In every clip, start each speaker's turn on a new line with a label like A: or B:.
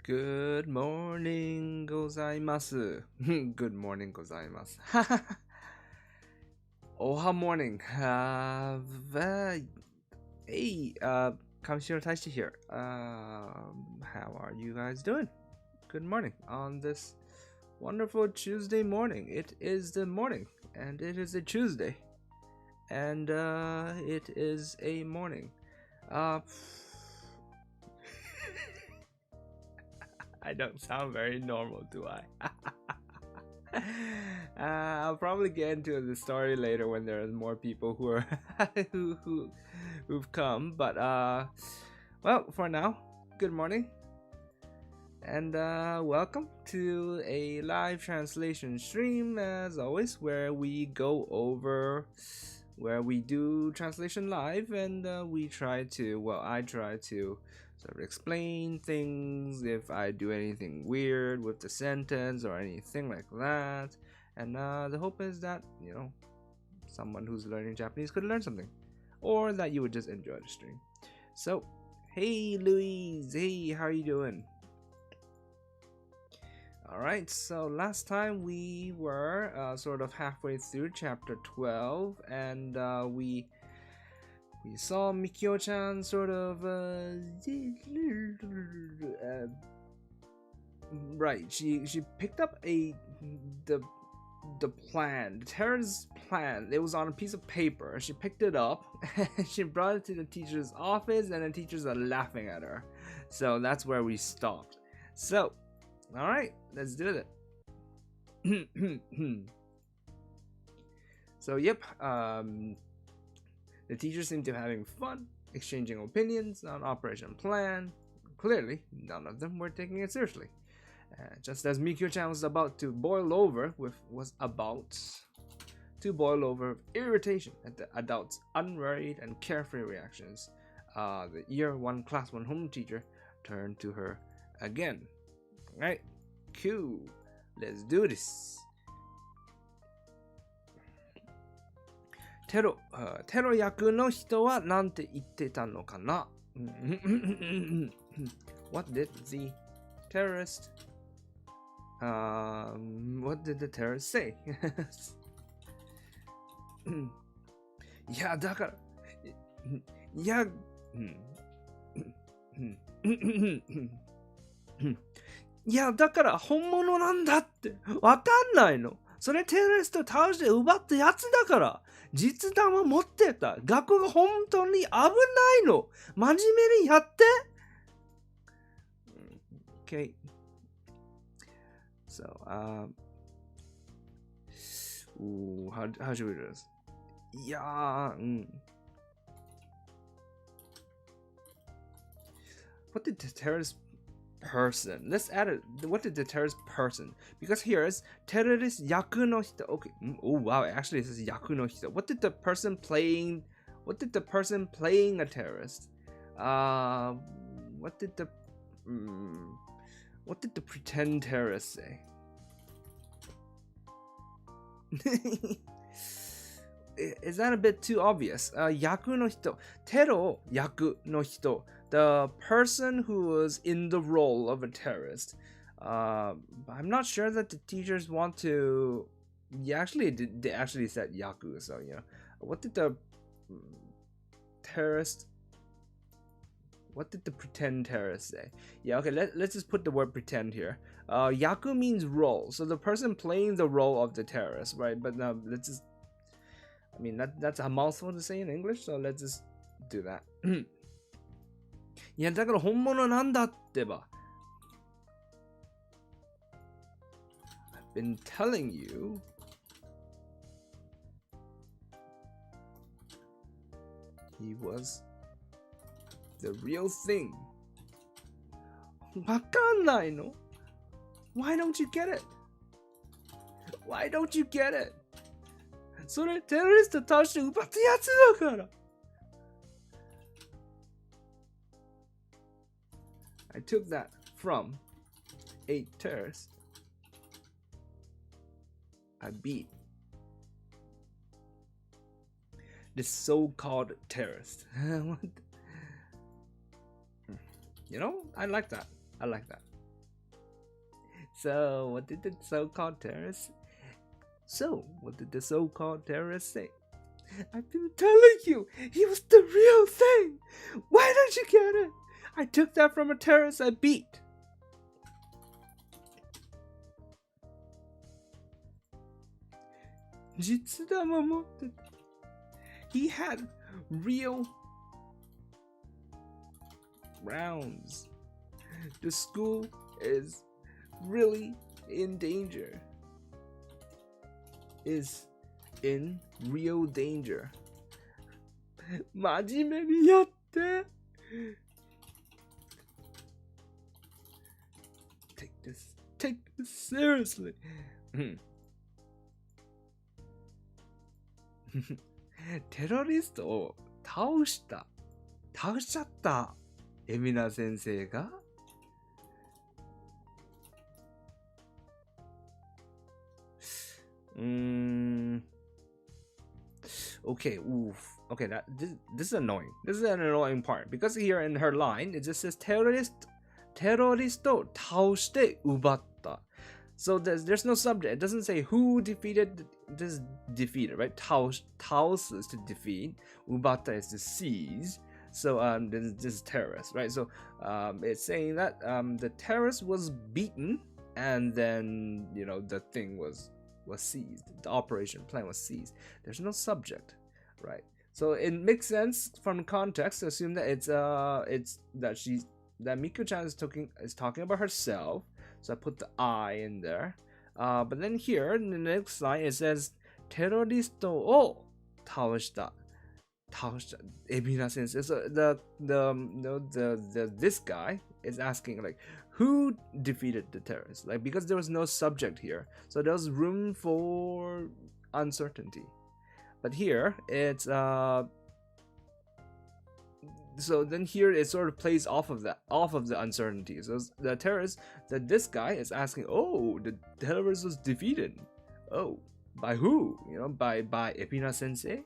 A: Good morning ございます。Good morning ございます。Oha morning. Hey, Kamishiro Taishi here. How are you guys doing? Good morning on this wonderful Tuesday morning. It is the morning, and it is a Tuesday, and it is a morning. I don't sound very normal, do I? I'll probably get into the story later when there's more people who are who've come. But well, for now, good morning, and welcome to a live translation stream, as always, where we do translation live, and I try to sort of explain things if I do anything weird with the sentence or anything like that. And the hope is that, someone who's learning Japanese could learn something, or that you would just enjoy the stream. So, hey Louise, hey, how are you doing? Alright, so last time we were sort of halfway through chapter 12, and we saw Mikio-chan sort of right. She picked up the plan, the terrorist plan. It was on a piece of paper. She picked it up and she brought it to the teacher's office, and the teachers are laughing at her. So that's where we stopped. So, all right, let's do it. So yep. The teachers seem to be having fun, exchanging opinions on Operation Plan. Clearly, none of them were taking it seriously. Just as Mikio-chan was about to boil over with irritation at the adults' unworried and carefree reactions, the Year 1 Class 1 home teacher turned to her again. Alright, cool. Let's do this. テロ役の人はなんて言ってたのかな? What did the terrorist say? いやだからいやだから本物なんだってわかんないの。それテロリスト倒して奪ったやつだから。実弾は持ってた。学校が本当に危ないの。真面目にやって。Okay. So, how should we do this? いやWhat did the terrorist person? Let's add it. What did the terrorist person? Because here is terrorist yaku no hito. Okay. Oh wow, actually this is yaku no hito. What did the person playing a terrorist? What did the pretend terrorist say? Is that a bit too obvious? Yaku no hito. Tero yaku no hito. The person who was in the role of a terrorist. I'm not sure that the teachers want to. They actually said yaku, so what did the pretend terrorist say? Yeah, okay, let's just put the word pretend here. Yaku means role, so the person playing the role of the terrorist, right? But let's just. I mean that's a mouthful to say in English, so let's just do that. いやだから本物なんだってば。I've been telling you. He was the real thing. わかんないの? Why don't you get it? Why don't you get it? それテロリスト倒して奪ったやつだから。I took that from a terrorist I beat. This so-called terrorist. I like that. So, what did the so-called terrorist say? I've been telling you, he was the real thing. Why don't you get it? I took that from a terrorist I beat. He had real rounds. The school is really in danger. Is in real danger. 真面目にやって。Take this seriously. テロリストを倒しちゃった海老名先生がOkay, okay, this is annoying. This is an annoying part because here in her line it just says テロリストを倒して奪った。So there's no subject. It doesn't say who defeated. This defeated, right? 倒す is to defeat. 奪った is to seize. So this is terrorist, right? So it's saying that the terrorist was beaten and then the thing was seized. The operation plan was seized. There's no subject, right? So it makes sense from context to assume that it's that Miko-chan is talking about herself. So I put the I in there. But then here in the next line it says テロリストを倒した海老名先生. So this guy is asking like who defeated the terrorists? Like because there was no subject here, so there was room for uncertainty. But here it's so then here it sort of plays off of the uncertainty. So the terrorist that this guy is asking, oh, the terrorist was defeated. Oh, by who? By Epina sensei.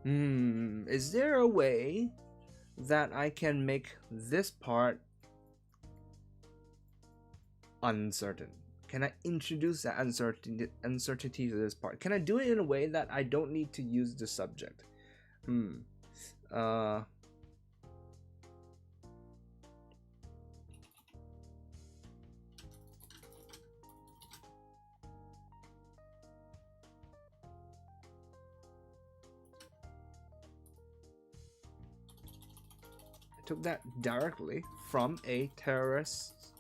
A: Is there a way that I can make this part uncertain? Can I introduce that uncertainty to this part? Can I do it in a way that I don't need to use the subject? I took that directly from a terrorist's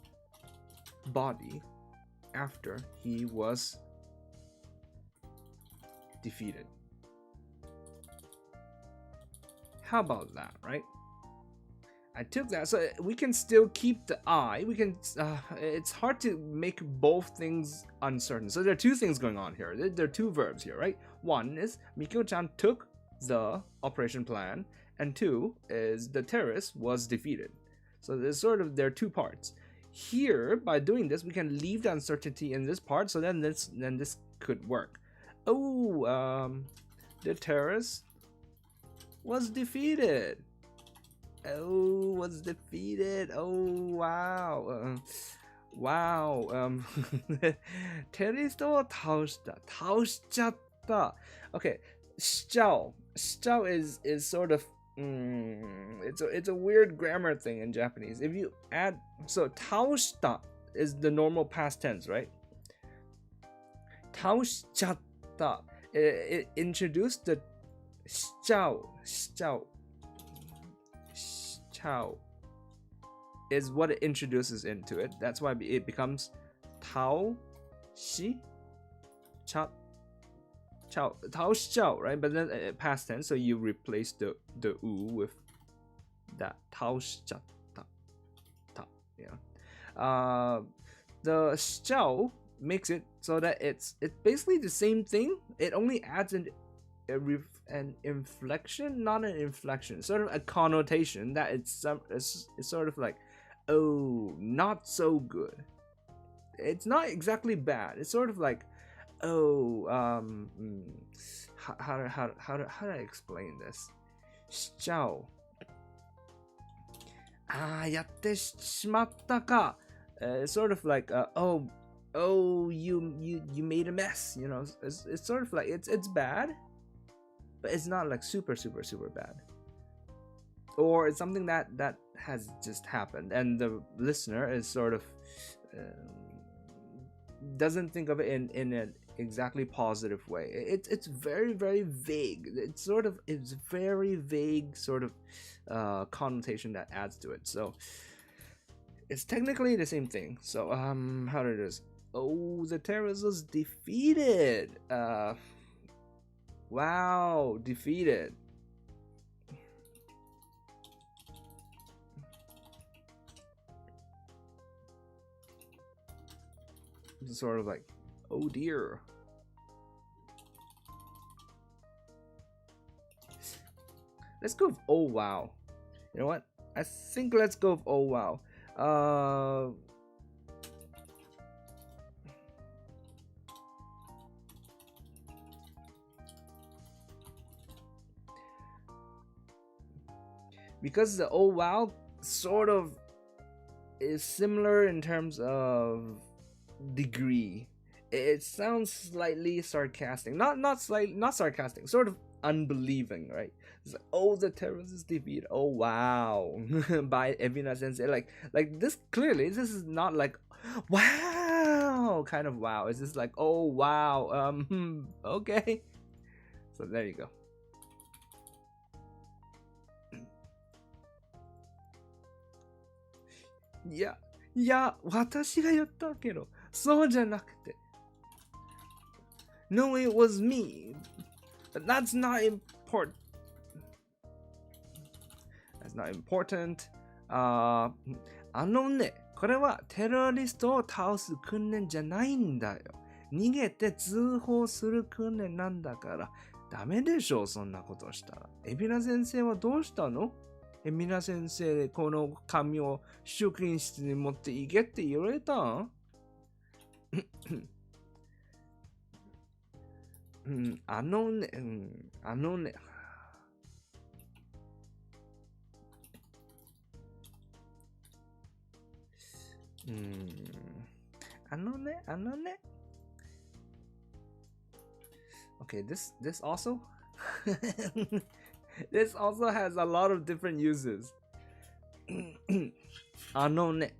A: body after he was defeated. How about that, right? I took that, so we can still keep the I. We can. It's hard to make both things uncertain. So there are two things going on here. There are two verbs here, right? One is Mikio-chan took the operation plan, and two is the terrorist was defeated. So there are two parts. Here, by doing this, we can leave the uncertainty in this part, so then this could work. Oh, the terrorist was defeated. Oh, was defeated. Oh, wow. Wow. テロリストを倒しちゃった. Okay, しちゃう is sort of it's a weird grammar thing in Japanese. If you add, so 倒した is the normal past tense, right? 倒しちゃった it introduced the しちゃう is what it introduces into it. That's why it becomes 倒しちゃright? But then past tense, so you replace the u with that 倒しちゃった yeah. The しちゃう makes it so that it's basically the same thing. It only adds an inflection, not an inflection, sort of a connotation that it's sort of like, oh, not so good. It's not exactly bad. It's sort of like, oh, how do I explain this? しちゃおう。やってしまったか。Sort of like, oh, you made a mess. You know, it's sort of like it's bad, but it's not like super bad. Or it's something that has just happened, and the listener is sort of doesn't think of it in an exactly positive way. It's very vague. It's very vague sort of connotation that adds to it. So it's technically the same thing. So how did this? Oh, the terrorist was defeated. Wow, defeated. It's sort of like, oh dear. Let's go with oh wow. You know what? I think let's go with oh wow. Because the oh wow sort of is similar in terms of degree. It sounds slightly sarcastic. Not sarcastic, sort of unbelieving, right? It's like, oh, the terrorist is defeated. Oh wow. By Evina Sensei. Like this clearly this is not like wow kind of wow. It's just like oh wow. Okay. So there you go. Yeah. 私が言ったけど、そうじゃなくて。No, it was me. But that's not important. That's not important. ね、これはテロリストを倒す訓練じゃないんだよ。逃げて通報する訓練なんだから、ダメでしょ、そんなことしたら。海老名先生はどうしたの？海老名先生、この紙を職員室に持っていけって言われたん？あのね。あのね。Okay, this also this also has a lot of different uses. あのね.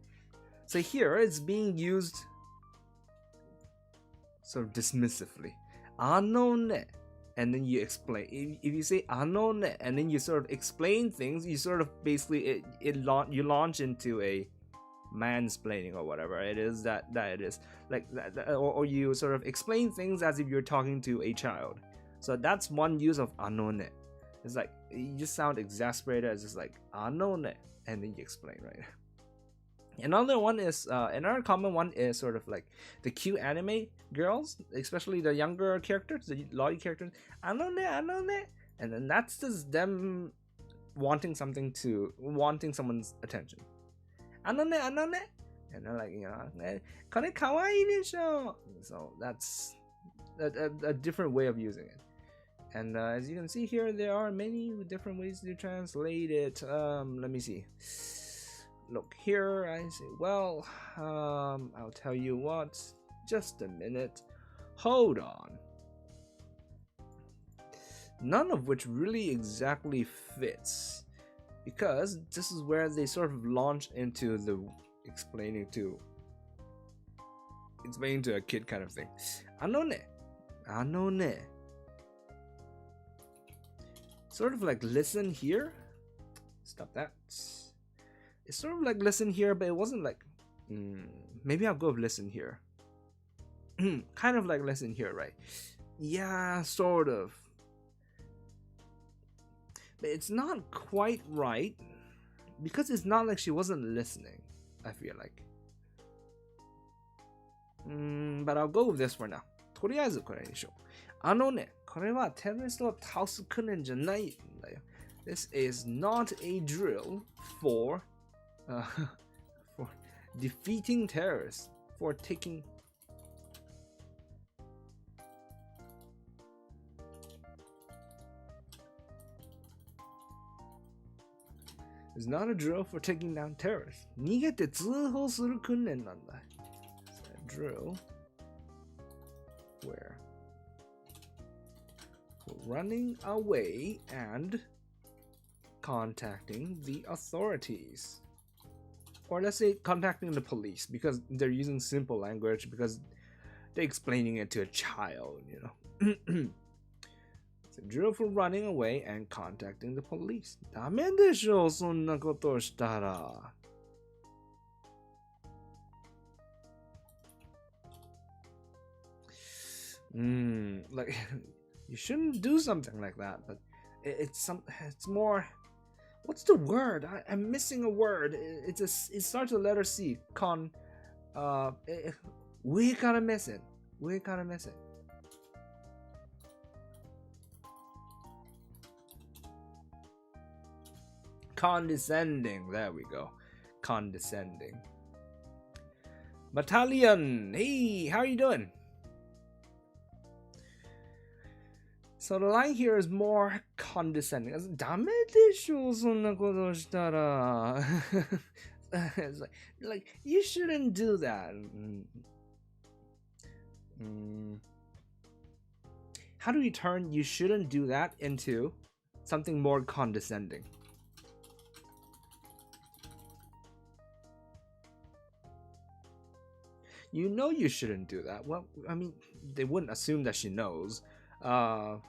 A: So here it's being used sort of dismissively. あのね. And then you explain. If you say あのね and then you sort of explain things, you sort of basically you launch into a mansplaining or whatever it is that it is, like that, or you sort of explain things as if you're talking to a child. So that's one use of あのね. It's like you just sound exasperated as just like あのね and then you explain, right? Another common one is sort of like the cute anime girls, especially the younger characters, the lolly characters. あのね and then that's just them wanting someone's attention. あのね and they're like, you know, これかわいいでしょ. So that's a different way of using it. And as you can see here, there are many different ways to translate it. Let me see. Look here, I say, well, I'll tell you what. Just a minute. Hold on. None of which really exactly fits. Because this is where they sort of launch into the explaining to a kid kind of thing. あのね Sort of like listen here. Stop that. It's sort of like listen here, but it wasn't like maybe I'll go with listen here. Kind of like listen here, right? Yeah, sort of. But it's not quite right because it's not like she wasn't listening, I feel like. But I'll go with this for now. とりあえずこれにしよう。あのね、これはテロリストを倒す訓練じゃないんだよ。This is not a drill for defeating terrorists, for taking It's not a drill for taking down terrorists. 逃げて通報する訓練なんだ。It's a drill where we're running away and contacting the authorities. Or let's say contacting the police because they're using simple language because they're explaining it to a child, you know. It's a drill for running away and contacting the police. ダメでしょ、そんなことをしたら。Like you shouldn't do something like that, but it's more. What's the word? I'm missing a word. It starts with letter C. 上から目線。上から目線。Condescending. There we go. Condescending. Battalion. Hey, how are you doing? So the line here is more condescending. ダメでしょ、そんなことしたら。It's like you shouldn't do that. How do we turn you shouldn't do that into something more condescending? You know you shouldn't do that. Well, I mean, they wouldn't assume that she knows. Oh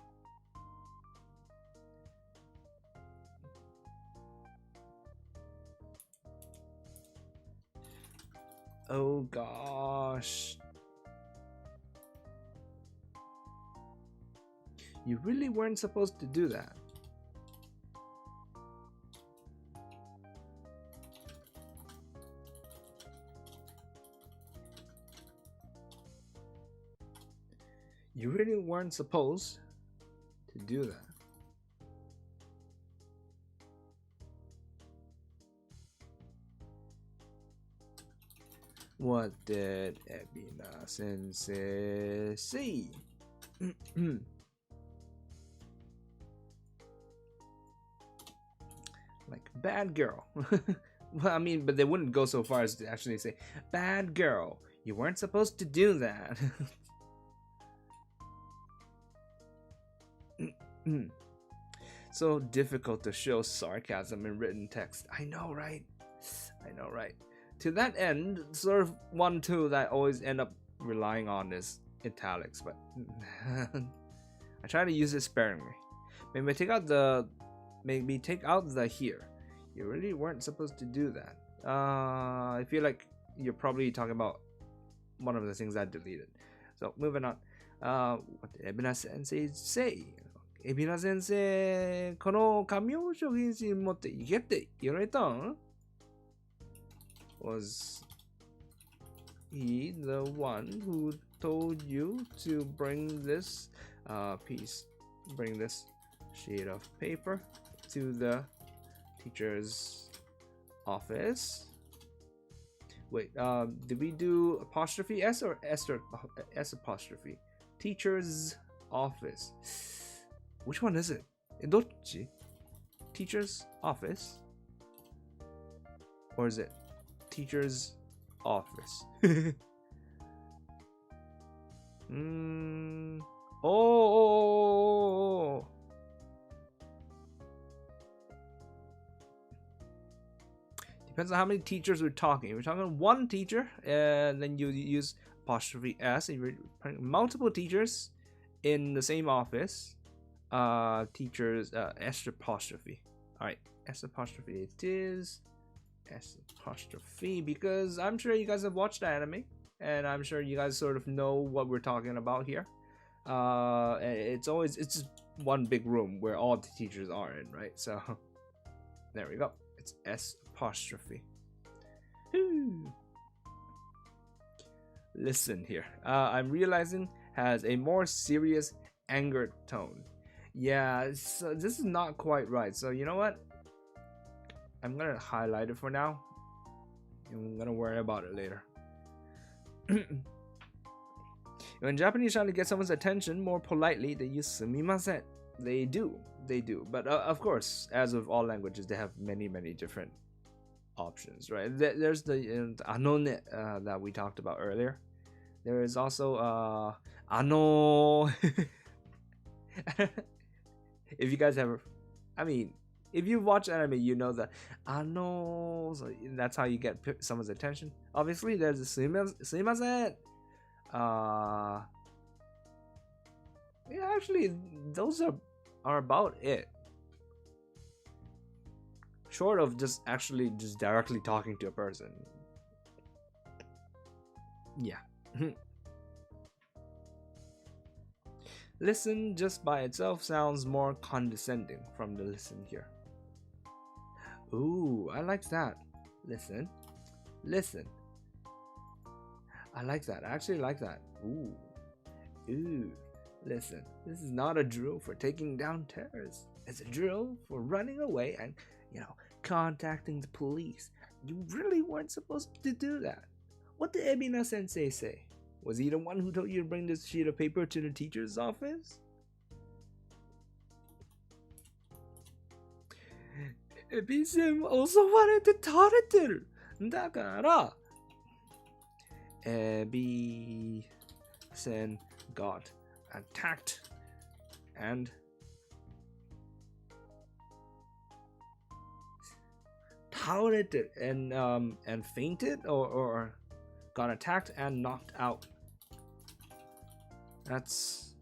A: gosh. You really weren't supposed to do that. You really weren't supposed to do that. What did Ebina Sensei say? Like, bad girl. Well, I mean, but they wouldn't go so far as to actually say, bad girl, you weren't supposed to do that. So difficult to show sarcasm in written text. I know, right? I know, right? To that end, sort of one tool that I always end up relying on is italics, but I try to use it sparingly. Maybe take out the here. You really weren't supposed to do that. I feel like you're probably talking about one of the things I deleted. So moving on. What did Ebina Sensei say? Ebina Sensei, この紙を商品誌持っていけって言われたん? Was he the one who told you to bring this sheet of paper to the teacher's office? Wait, did we do apostrophe S or S apostrophe? Teacher's office. Which one is it? どっち? Teacher's office? Or is it teacher's office? Oh. Depends on how many teachers we're talking. If we're talking one teacher, and then you use apostrophe S. If you're multiple teachers in the same office, teachers S apostrophe. All right, S apostrophe it is. S apostrophe, because I'm sure you guys have watched the anime, and I'm sure you guys sort of know what we're talking about here. It's just one big room where all the teachers are in, right? So there we go. It's S apostrophe. Listen here. I'm realizing has a more serious, angered tone. Yeah, so this is not quite right. So you know what? I'm gonna highlight it for now. I'm gonna worry about it later. When Japanese trying to get someone's attention more politely, they use sumimasen. They do. But of course, as with all languages, they have many different options, right? There's the anone that we talked about earlier. There is also ano. If you guys ever, I mean, if you watch anime, you know that ano. So that's how you get someone's attention. Obviously, there's a sumimasen. Yeah, actually, those are about it. Short of just directly talking to a person. Yeah. Listen just by itself sounds more condescending from the listen here. Ooh, I like that. Listen. I like that. I actually like that. Ooh. Listen. This is not a drill for taking down terrorists. It's a drill for running away and, contacting the police. You really weren't supposed to do that. What did Ebina sensei say? Was he the one who told you to bring this sheet of paper to the teacher's office? Ebi-sen also wanted to tareteru. だから、Ebi-sen got attacked and tareteru and fainted or got attacked and knocked out. That's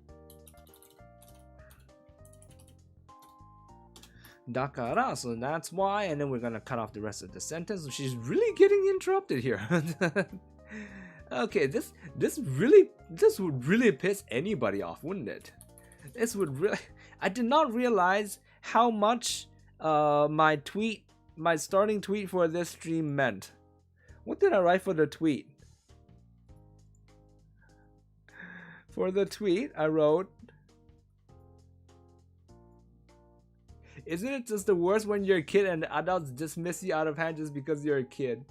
A: dakara, so that's why, and then we're gonna cut off the rest of the sentence. She's really getting interrupted here. Okay, this would really piss anybody off, wouldn't it? This would really. I did not realize how much my starting tweet for this stream meant. What did I write for the tweet? For the tweet, I wrote, isn't it just the worst when you're a kid and adults dismiss you out of hand just because you're a kid?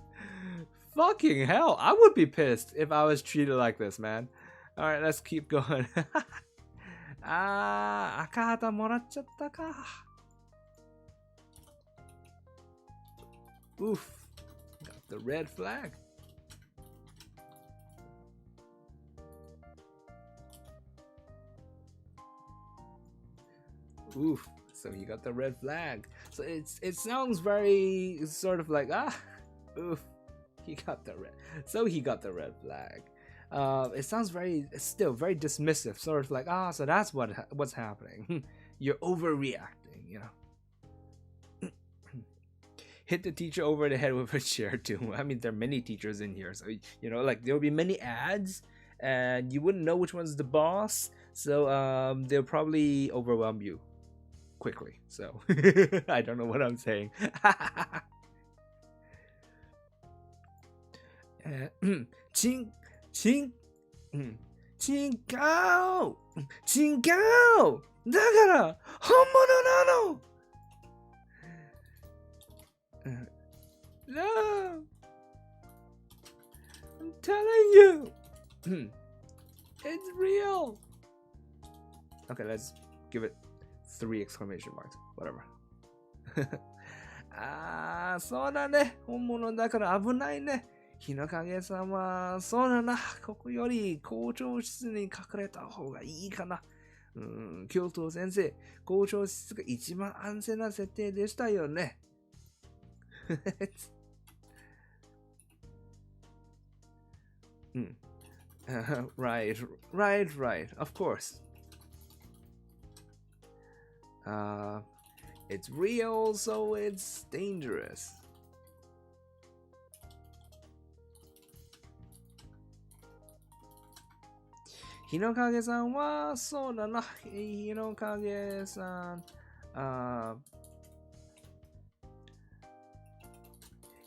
A: Fucking hell, I would be pissed if I was treated like this, man. Alright, let's keep going. Akahata morachatta ka. Oof, got the red flag. Oof, so he got the red flag. So it sounds very sort of like oof, he got the red flag. It sounds still very dismissive, sort of like so that's what's happening. You're overreacting, Hit the teacher over the head with a chair too. I mean, there are many teachers in here, so like there'll be many ads, and you wouldn't know which one's the boss. So they'll probably overwhelm you quickly. So I don't know what I'm saying. Ching, Chingao! だから本物なの! No! I'm telling you! It's real! Okay, let's give it 3 exclamation marks. Whatever. そうだね。本物だから危ないね。日の影さんは、そうだな。ここより校長室に隠れた方がいいかな。教頭先生、校長室が一番安全な設定でしたよね。Right. Of course. It's real, so it's dangerous. Hinokage-san wa so da na. Hinokage-san,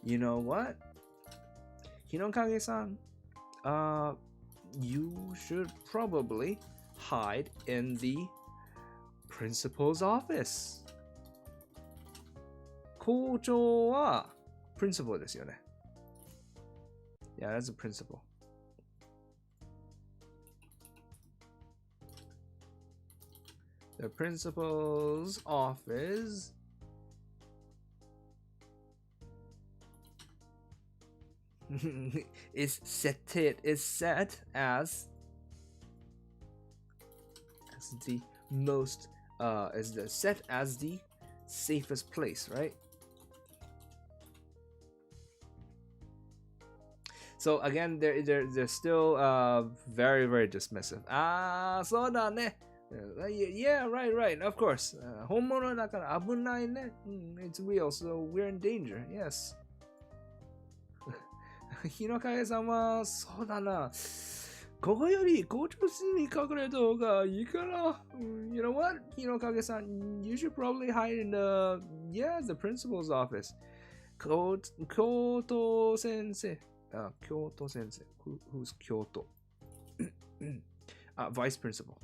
A: you know what? Hinokage-san, you should probably hide in the principal's office. 校長は principal ですよね。Yeah, that's a principal. The principal's office is set as the most is the set as the safest place, right? So again, they're still very, very dismissive. So da ne. Yeah, right. Of course. 本物だから危ないね。It's real, so we're in danger. Yes. 日の影さんはそうだな。ここより校長室に隠れた方がいいかな。You know what? 日の影さん you should probably hide in the principal's office. 教頭先生。教頭先生。Who's 教頭? Vice principal.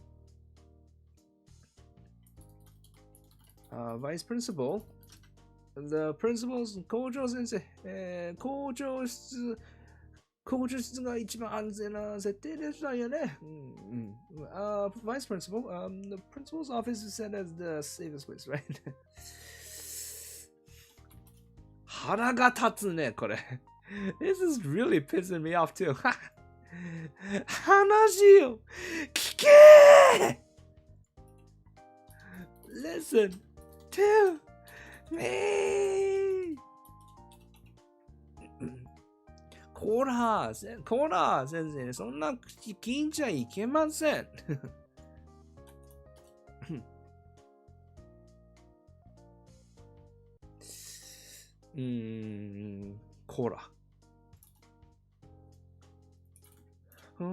A: Vice principal. The principal's 校長先生。校長室が一番安全な設定でしたよね。Vice principal. The principal's office is set as the safest place, right? 腹が立つね、これ。This is really pissing me off too. 話を聞け Listen to me. こら先生、そんな口聞いちゃいけません。こら。違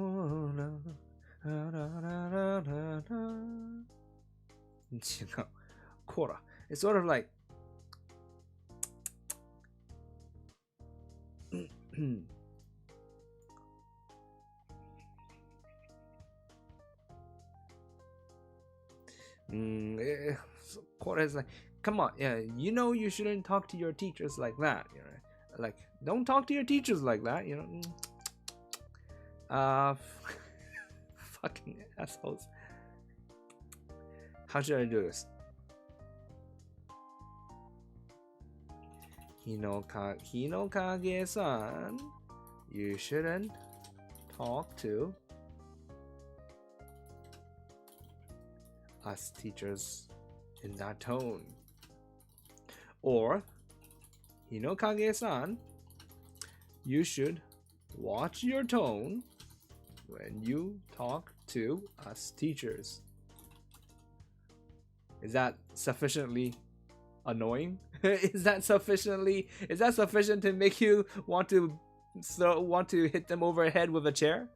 A: う。こら。It's sort of like like, come on, yeah, you know you shouldn't talk to your teachers like that, you know, like don't talk to your teachers like that, you know. Fucking assholes. How should I do this? Hinokage-san, you shouldn't talk to us teachers in that tone. Or, Hinokage-san, you should watch your tone when you talk to us teachers. Is that sufficiently annoying? Is that sufficient to make you want to hit them over the head with a chair?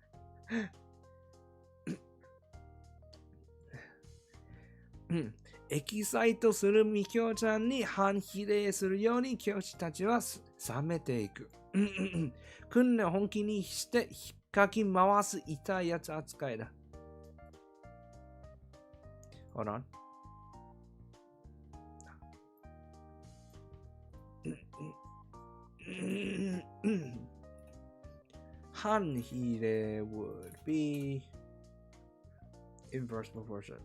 A: エキサイトするみきょうちゃんに反比例するように教師たちは冷めていく。訓練を本気にして引っかき回す痛いやつ扱いだ。Hold on. 反比例 would be inverse proportion.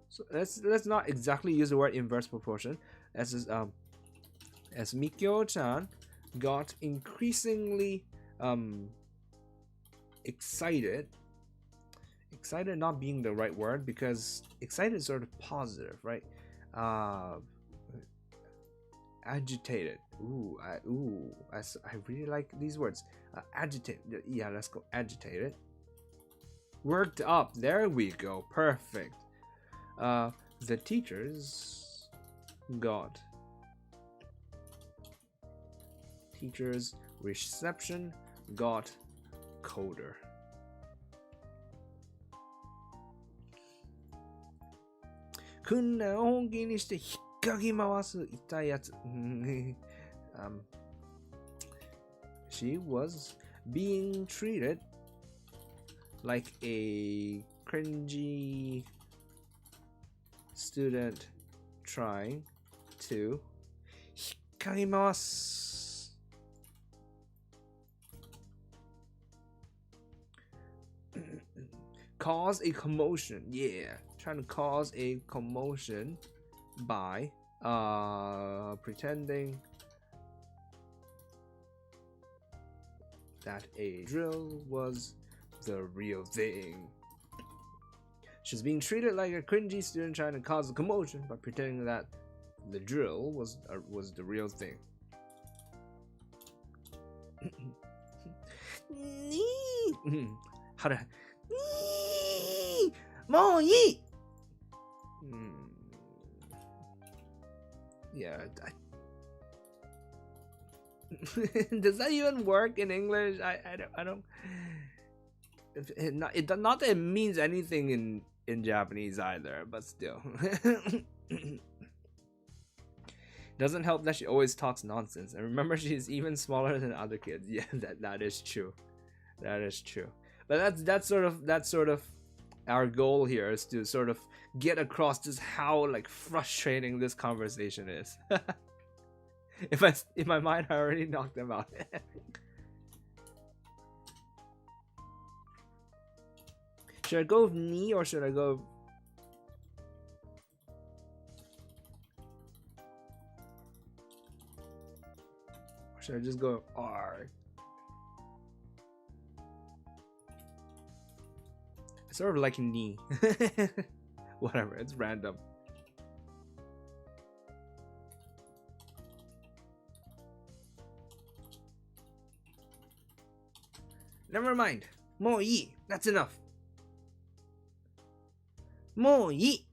A: So let's not exactly use the word inverse proportion. As Mikyo-chan got increasingly excited not being the right word, because excited is sort of positive, right? Agitated. I really like these words. Agitated. Yeah, let's go. Agitated. Worked up. There we go. Perfect. The teachers reception got colder. 訓練を本気にして引っかき回す痛いやつ。She was being treated like a cringy student trying to 引っかき回す。cause a commotion. Yeah, trying to cause a commotion by pretending that a drill was the real thing. She's being treated like a cringy student trying to cause a commotion by pretending that the drill was the real thing. How to yeah, does that even work in English? I don't. Not that it means anything in Japanese either, but still. Doesn't help that she always talks nonsense. And remember, she's even smaller than other kids. Yeah, that is true. That is true. But that's sort of our goal here, is to sort of get across just how like frustrating this conversation is. In my mind, I already knocked them out. Should I go with ni or should I go? Or should I just go R? I sort of like ni. Whatever, it's random. Never mind. もういい. That's enough. もういい.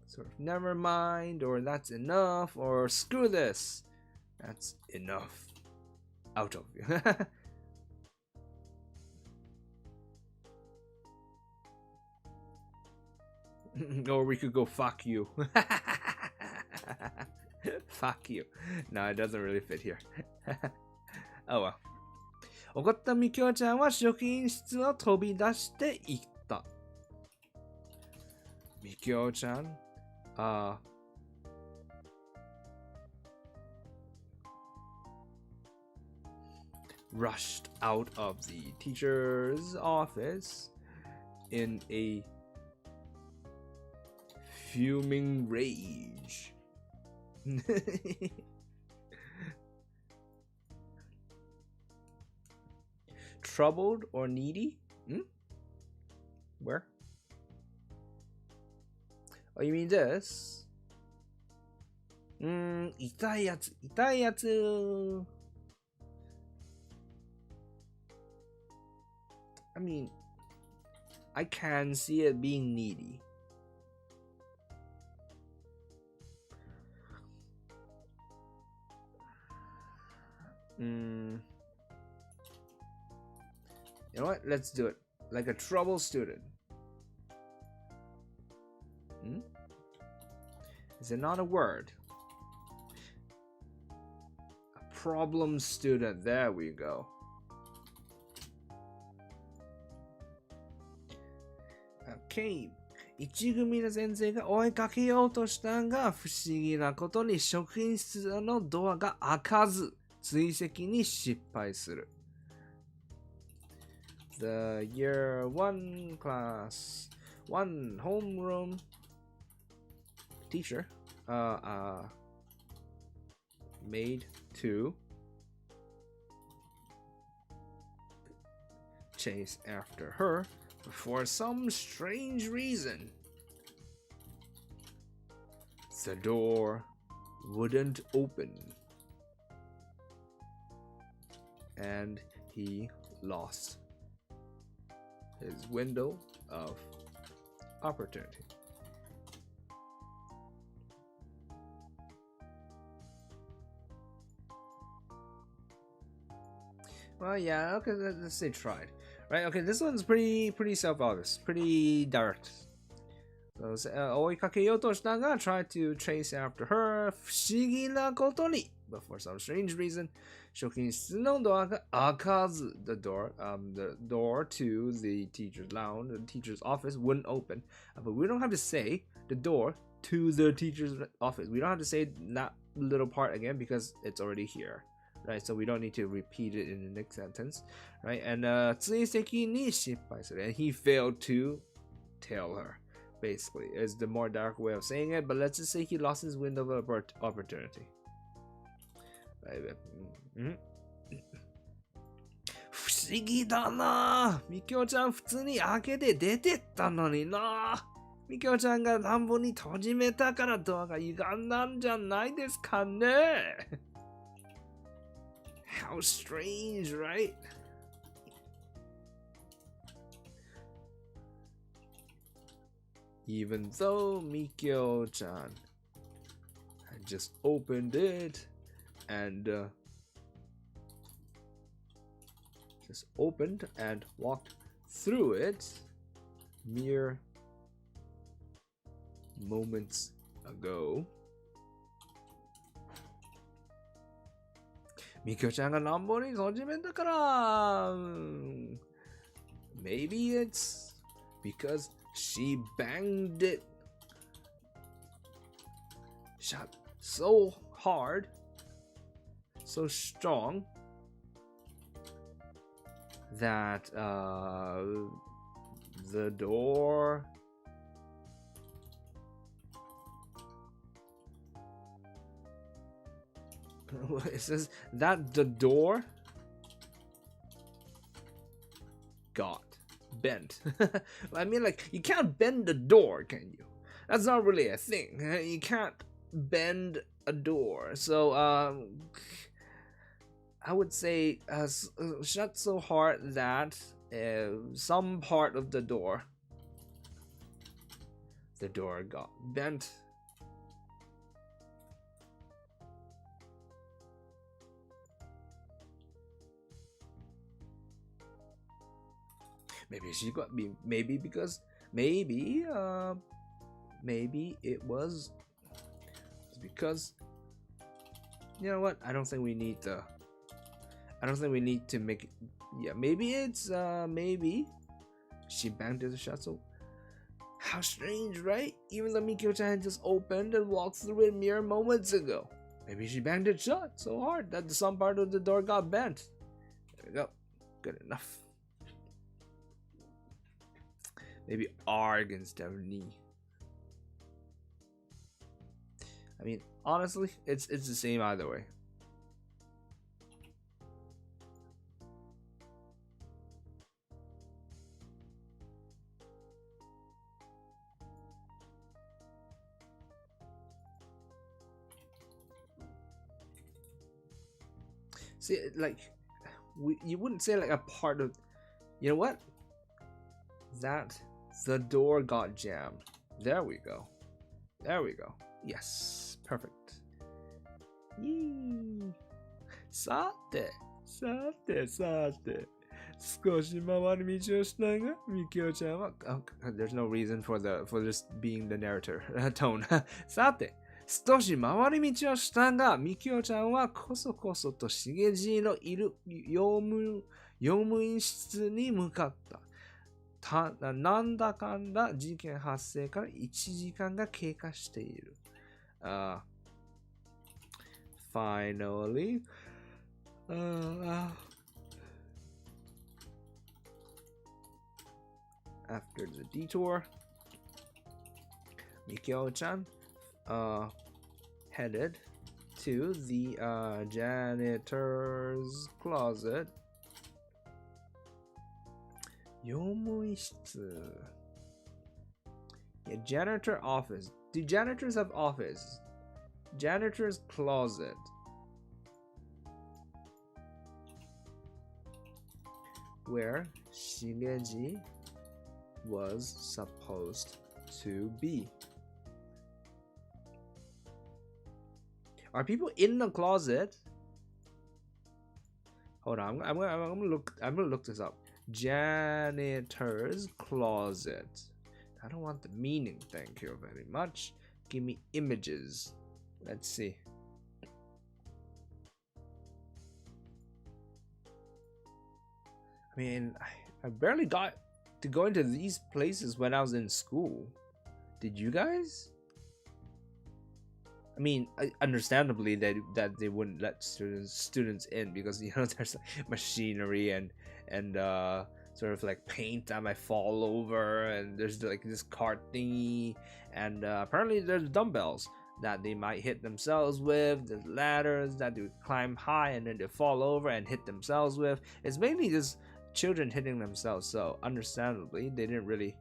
A: Sort of never mind, or that's enough, or screw this. That's enough. Out of you. Or we could go fuck you. Fuck you. No, it doesn't really fit here. Oh well. 怒ったみきょうちゃんは職員室を飛び出していった。みきょうちゃん、rushed out of the teacher's office in a fuming rage. Troubled or needy? Where? Oh, you mean this? 痛いやつ。I mean, I can see it being needy. You know what? Let's do it. Like a trouble student. Is it not a word? A problem student. There we go. Okay. 一組の先生が追いかけようとしたが、不思議なことに職員室のドアが開かず、追跡に失敗する。The year 1 class 1 homeroom teacher made to chase after her for some strange reason. The door wouldn't open, and he lost his window of opportunity. Well, yeah, okay, let's say tried. Right, okay, this one's pretty self-obvious, pretty direct. So, 追いかけようとしたが tried to chase after her 不思議なことに but for some strange reason 職員室のドアが開かず the door to the teacher's lounge, the teacher's office wouldn't open. But we don't have to say the door to the teacher's office. We don't have to say that little part again because it's already here. right? So we don't need to repeat it in the next sentence, right? And 追跡に失敗する and he failed to tell her, basically is the more dark way of saying it, but let's just say he lost his window of opportunity. Right? 不思議だな。みきおちゃん普通に開けて出てったのにな。みきおちゃんが乱暴に閉じめたからドアが歪んだんじゃないですかね。How strange, right? Even though Mikio-chan had just opened it and just opened and walked through it mere moments ago, Mikio-chan が乱暴に閉じめたから、maybe it's because she banged it shut so hard, so strong that the door it says that the door got bent. I mean, like, you can't bend the door, can you? That's not really a thing. You can't bend a door. So I would say shut so hard that some part of the door got bent. Maybe she got maybe because maybe it was because, you know what, I don't think we need to make it. Yeah, maybe it's maybe she banged the shut. So how strange, right? Even though Mikio-chan just opened and walked through it mere moments ago, maybe she banged it shut so hard that some part of the door got bent. There we go. Good enough. Maybe Org instead of Ni. I mean, honestly, it's the same either way. See, like, you wouldn't say like a part of, you know what? That the door got jammed. There we go. There we go. Yes, perfect. Yee. さて、少し回り道をしたが、みきおちゃんは、there's no reason for this being the narrator tone. さて、少し回り道をしたが、みきおちゃんはこそこそとしげじのいる用務員室に向かった。なんだかんだ事件発生から1時間が経過している。Finally, after the detour, Mikio-chan headed to the janitor's closet. 用務員室. Yeah, janitor office. Do janitors have office? Janitor's closet. Where Shigeji was supposed to be. Are people in the closet? Hold on, I'm gonna look this up. Janitor's closet. I don't want the meaning, thank you very much. Give me images. Let's see. I mean, I barely got to go into these places when I was in school. Did you guys? I mean, understandably that they wouldn't let students in because you know there's like machinery and sort of like paint that might fall over, and there's like this cart thingy, and apparently there's dumbbells that they might hit themselves with. There's ladders that they climb high and then they fall over and hit themselves with. It's mainly just children hitting themselves, so understandably they didn't really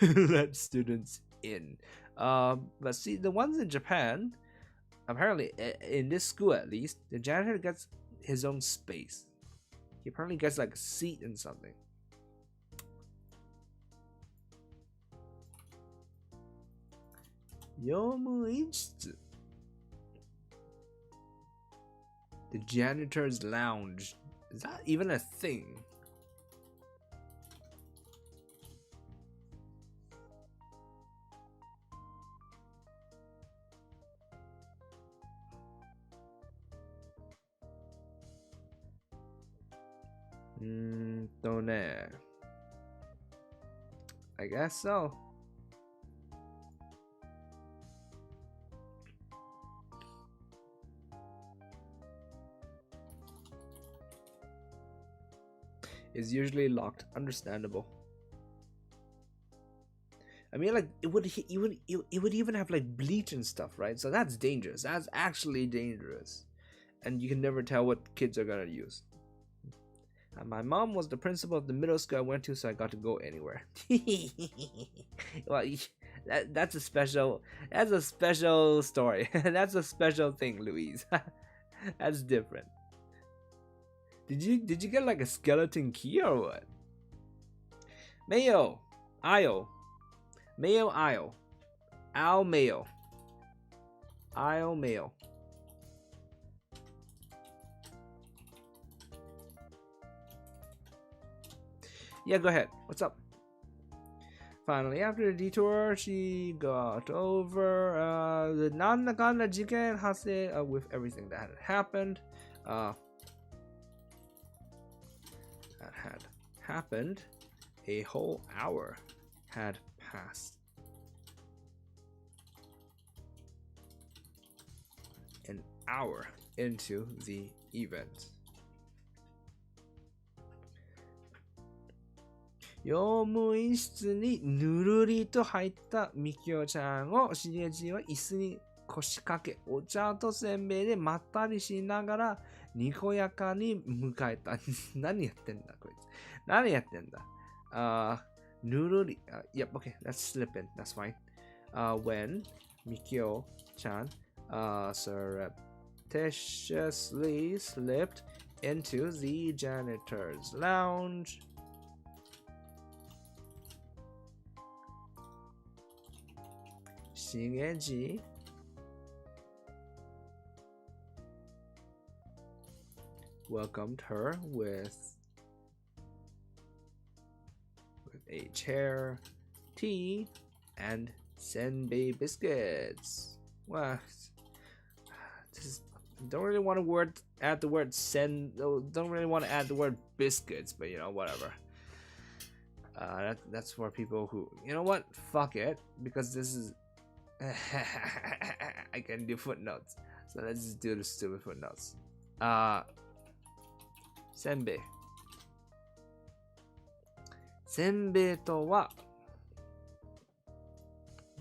A: let students in. But see, the ones in Japan, apparently in this school at least, the janitor gets his own space. He apparently gets like a seat and something. Yomuinshitsu. The janitor's lounge. Is that even a thing? Don't know. I guess so. Is usually locked. Understandable. I mean, like it would even have like bleach and stuff, right? So that's dangerous. That's actually dangerous, and you can never tell what kids are gonna use. And my mom was the principal of the middle school I went to, so I got to go anywhere. Well, that's a special story. That's a special thing, Louise. That's different. Did you get like a skeleton key or what? Mayo, Io, Mayo, Io, Al Mayo, Io Mayo. Yeah, go ahead. What's up? Finally, after the detour, she got over the Nanakana Jiken Hase with everything that had happened. That had happened. A whole hour had passed. An hour into the event. 用務員室にぬるりと入ったみきおちゃんをしげじは椅子に腰掛け、お茶とせんべいでまったりしながらにこやかに迎えた。何やってんだこいつ。何やってんだ。ぬるり。Yep, okay, let's slip in. That's fine. When Mikio-chan surreptitiously slipped into the janitor's lounge, Shigeji welcomed her with a chair, tea, and senbei biscuits. Well, don't really want to add the word don't really want to add the word biscuits, but you know, whatever. That's for people who, you know what, fuck it, because this is I can do footnotes, so let's just do the stupid footnotes. Senbei. Senbei to wa.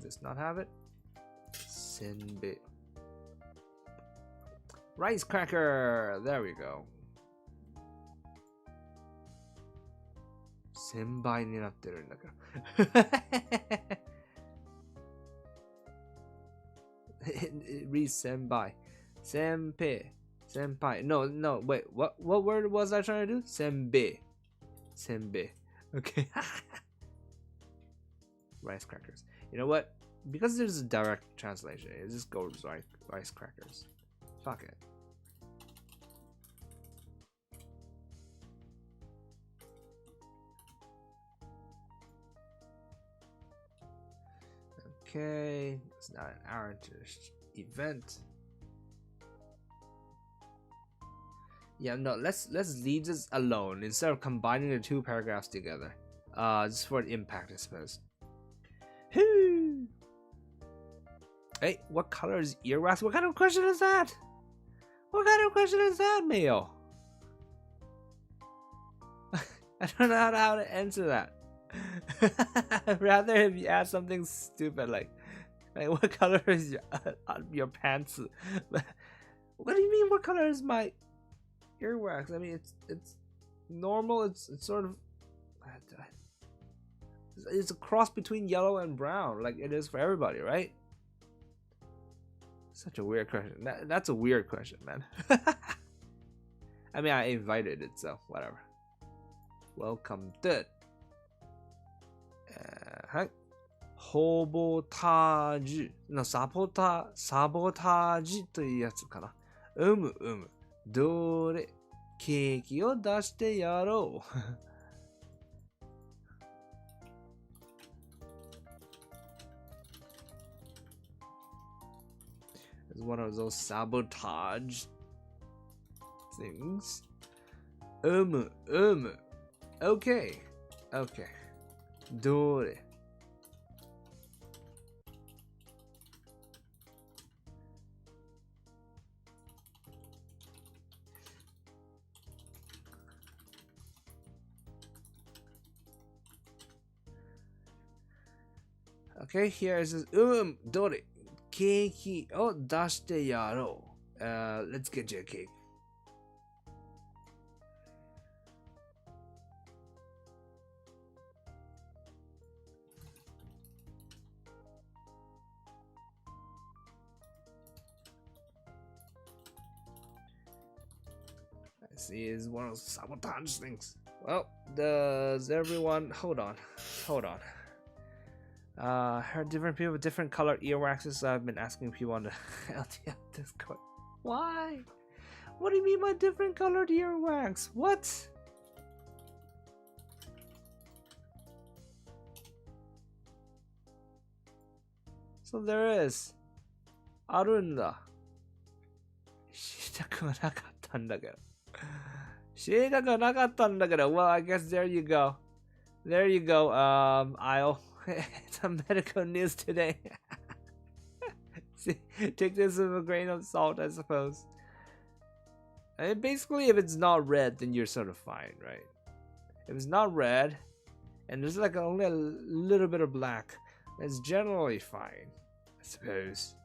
A: Does not have it. Senbei. Rice cracker. There we go. Senbai になってるんだから。It reads senpai. Senpei. Senpai. No, wait. What word was I trying to do? Senbei. Senbei. Okay. Rice crackers. You know what? Because there's a direct translation, it just goes like rice crackers. Fuck it. Okay, it's not an hour event. Yeah, no, let's leave this alone instead of combining the two paragraphs together. Just for the impact, I suppose. Hey, what color is earwax? What kind of question is that? What kind of question is that, Mayo? I don't know how to answer that. Rather if you ask something stupid like what color is your pants? What do you mean? What color is my earwax? I mean, it's normal. It's sort of it's a cross between yellow and brown, like it is for everybody, right? Such a weird question. That's a weird question, man. I mean, I invited it, so whatever. Welcome to. はい。ホボタージュのサボタージというやつかな。どれ、ケーキを出してやろう。It's one of those sabotage things. Okay. どれ。Okay, here it says, どれ。ケーキを出してやろう。Let's get you a cake. I see it's one of those sabotage things. Well, does everyone... Hold on. Heard different people with different colored earwaxes, so I've been asking people on the LTL Discord. Why? What do you mean by different colored earwax? What? So there is. あるんだ。知りたくはなかったんだけど。Well, I guess there you go. I'll... Some medical news today. See, take this with a grain of salt, I suppose. And basically, if it's not red, then you're sort of fine, right? If it's not red, and there's like only a little bit of black, it's generally fine, I suppose.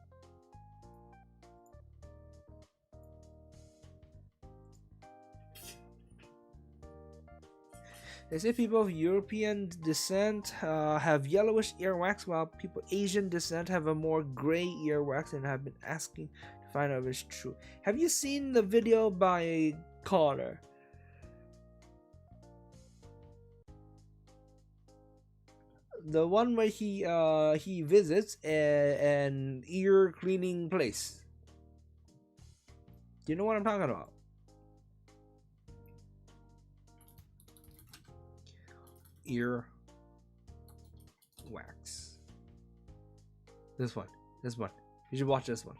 A: They say people of European descent have yellowish earwax, while people Asian descent have a more gray earwax, and have been asking to find out if it's true. Have you seen the video by Connor? The one where he visits an ear cleaning place. Do you know what I'm talking about? Ear wax. This one. You should watch this one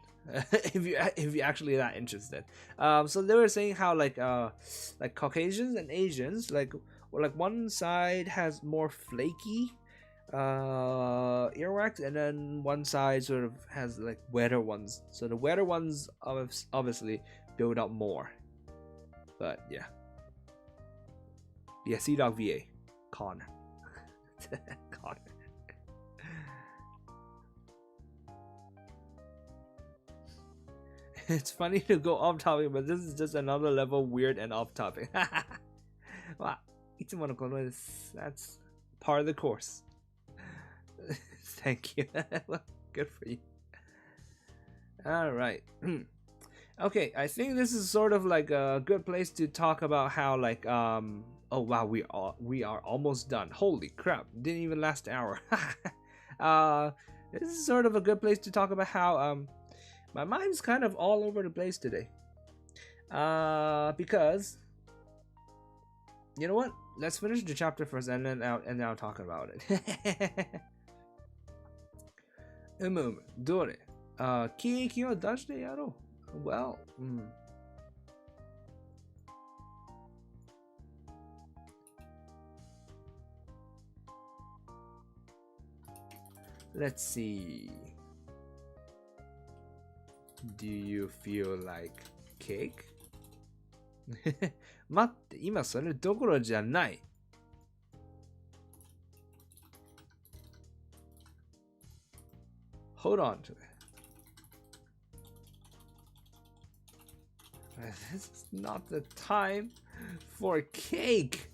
A: if you're actually that interested. So they were saying how like Caucasians and Asians like one side has more flaky earwax, and then one side sort of has like wetter ones. So the wetter ones obviously build up more. But yeah, C-Dog VA. Connor. It's funny to go off topic, but this is just another level weird and off topic. Wow, that's part of the course. Thank you. Good for you. All right. Okay, I think this is sort of like a good place to talk about how like oh wow, we are almost done. Holy crap, didn't even last an hour. This is sort of a good place to talk about how my mind's kind of all over the place today. Because you know what? Let's finish the chapter first, and then I'll talk about it. どれ? ケーキを出してやろう. Well, let's see. Do you feel like cake? 待って、今それどころじゃない。Hold on to it. This is not the time for cake.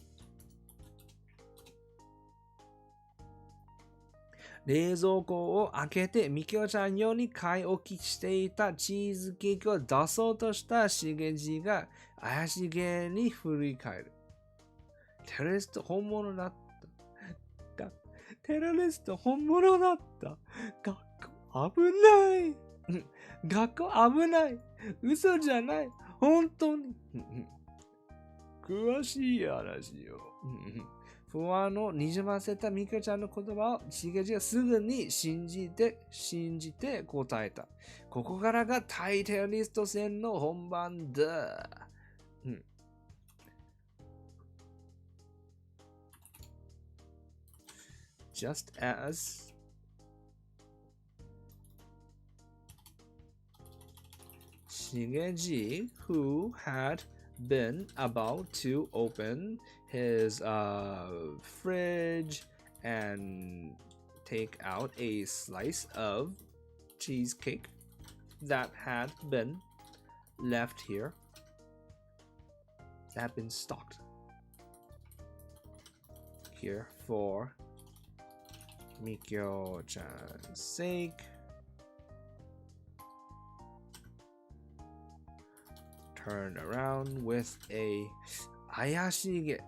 A: 冷蔵庫を開けてみきおちゃん用に買い置きしていたチーズケーキを出そうとしたしげじが怪しげに振り返る。テロリスト本物だった。テロリスト本物だった。学校危ない。学校危ない。嘘じゃない。本当に。詳しい話よ。不安をにじませたみきおちゃんの言葉をしげじがすぐに信じて答えた。ここからが対テロリスト戦の本番だ。Just as Shigeji, who had been about to open his fridge and take out a slice of cheesecake that had been left here, that had been stocked here for Mikyo-chan's sake, turned around with a ayashige.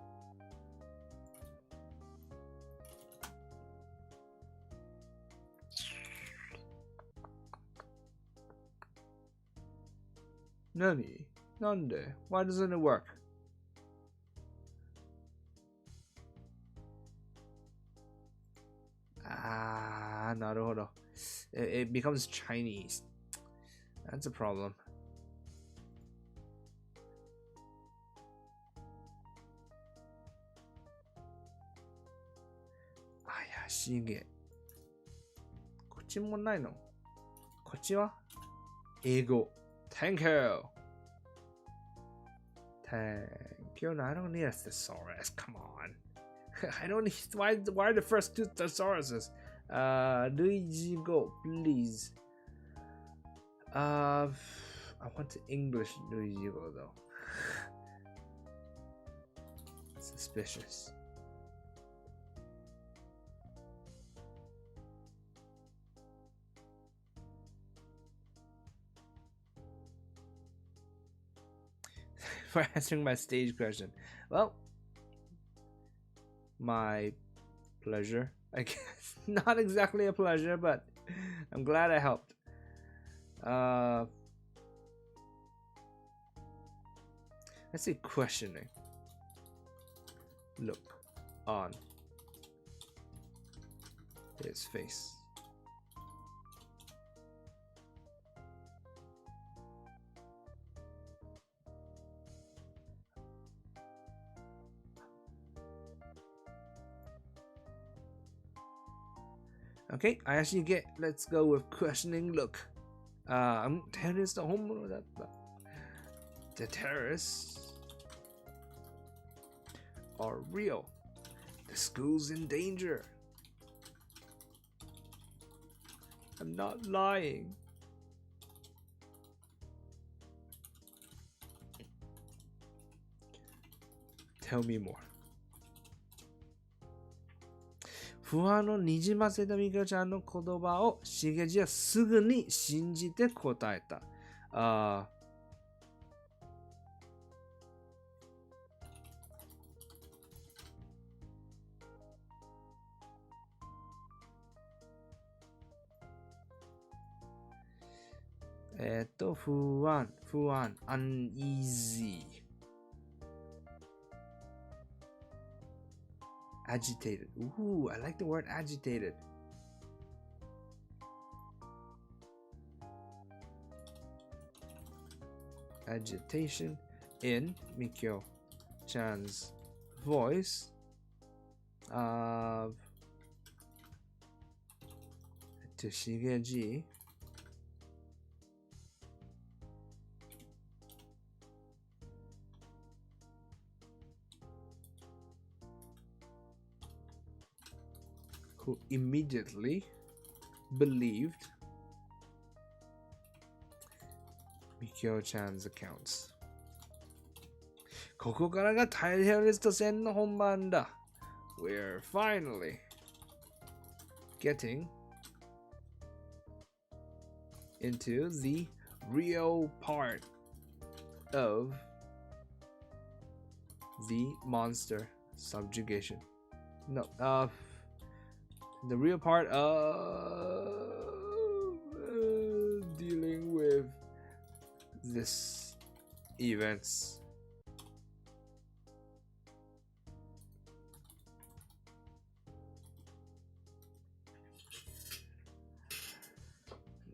A: Nani? Nande? Why doesn't it work? Naruhodo. It becomes Chinese. That's a problem. Ayashige. こっちもないの？こっちは？英語。Thank you. Thank you. No, I don't need a thesaurus. Come on. I don't need. Why are the first two thesauruses? Luigi, go, please. I want the English Luigi go though. Suspicious. For answering my stage question. Well, my pleasure, I guess. Not exactly a pleasure, but I'm glad I helped. Let's see, questioning. Look on his face. Okay, I actually get. Let's go with questioning look. Terrorist homework that the terrorists are real. The school's in danger. I'm not lying. Tell me more. 不安をにじませたみきおちゃんの言葉をしげじはすぐに信じて答えた。不安、uneasy。Agitated. Ooh, I like the word agitated. Agitation in Mikyo-chan's voice of to Shigeji who immediately believed Mikio-chan's accounts. ここからがタイテリスト戦の本番だ。We're finally getting into the real part of the monster subjugation. No, the real part of dealing with this events.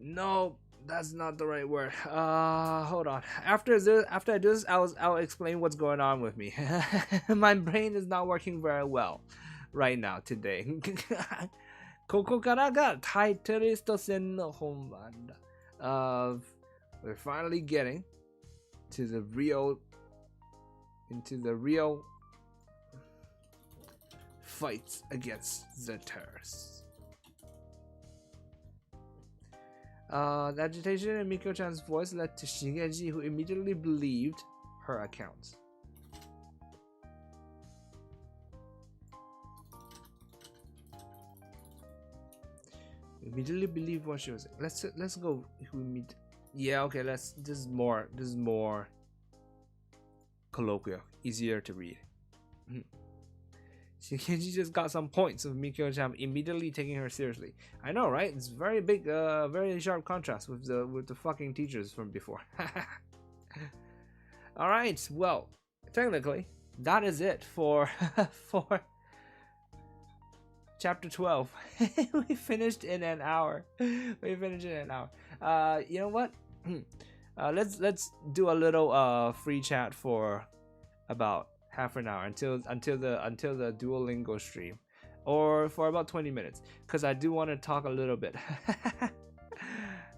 A: No, that's not the right word. Hold on. After I do this, I'll explain what's going on with me. My brain is not working very well right now today. ここからがタイトリスト戦の本番だ。We're finally getting into the real fights against the terrorists. The agitation in Mikio-chan's voice led to Shigeji, who immediately believed her accounts. Immediately believe what she was saying. Let's go. Yeah, okay. This is more colloquial, easier to read. Shigeji just got some points of Mikio-chan immediately taking her seriously. I know, right? It's very big, very sharp contrast with the fucking teachers from before. All right. Well, technically, that is it for chapter 12. We finished in an hour. You know what? Let's do a little free chat for about half an hour until the Duolingo stream, or for about 20 minutes, because I do want to talk a little bit.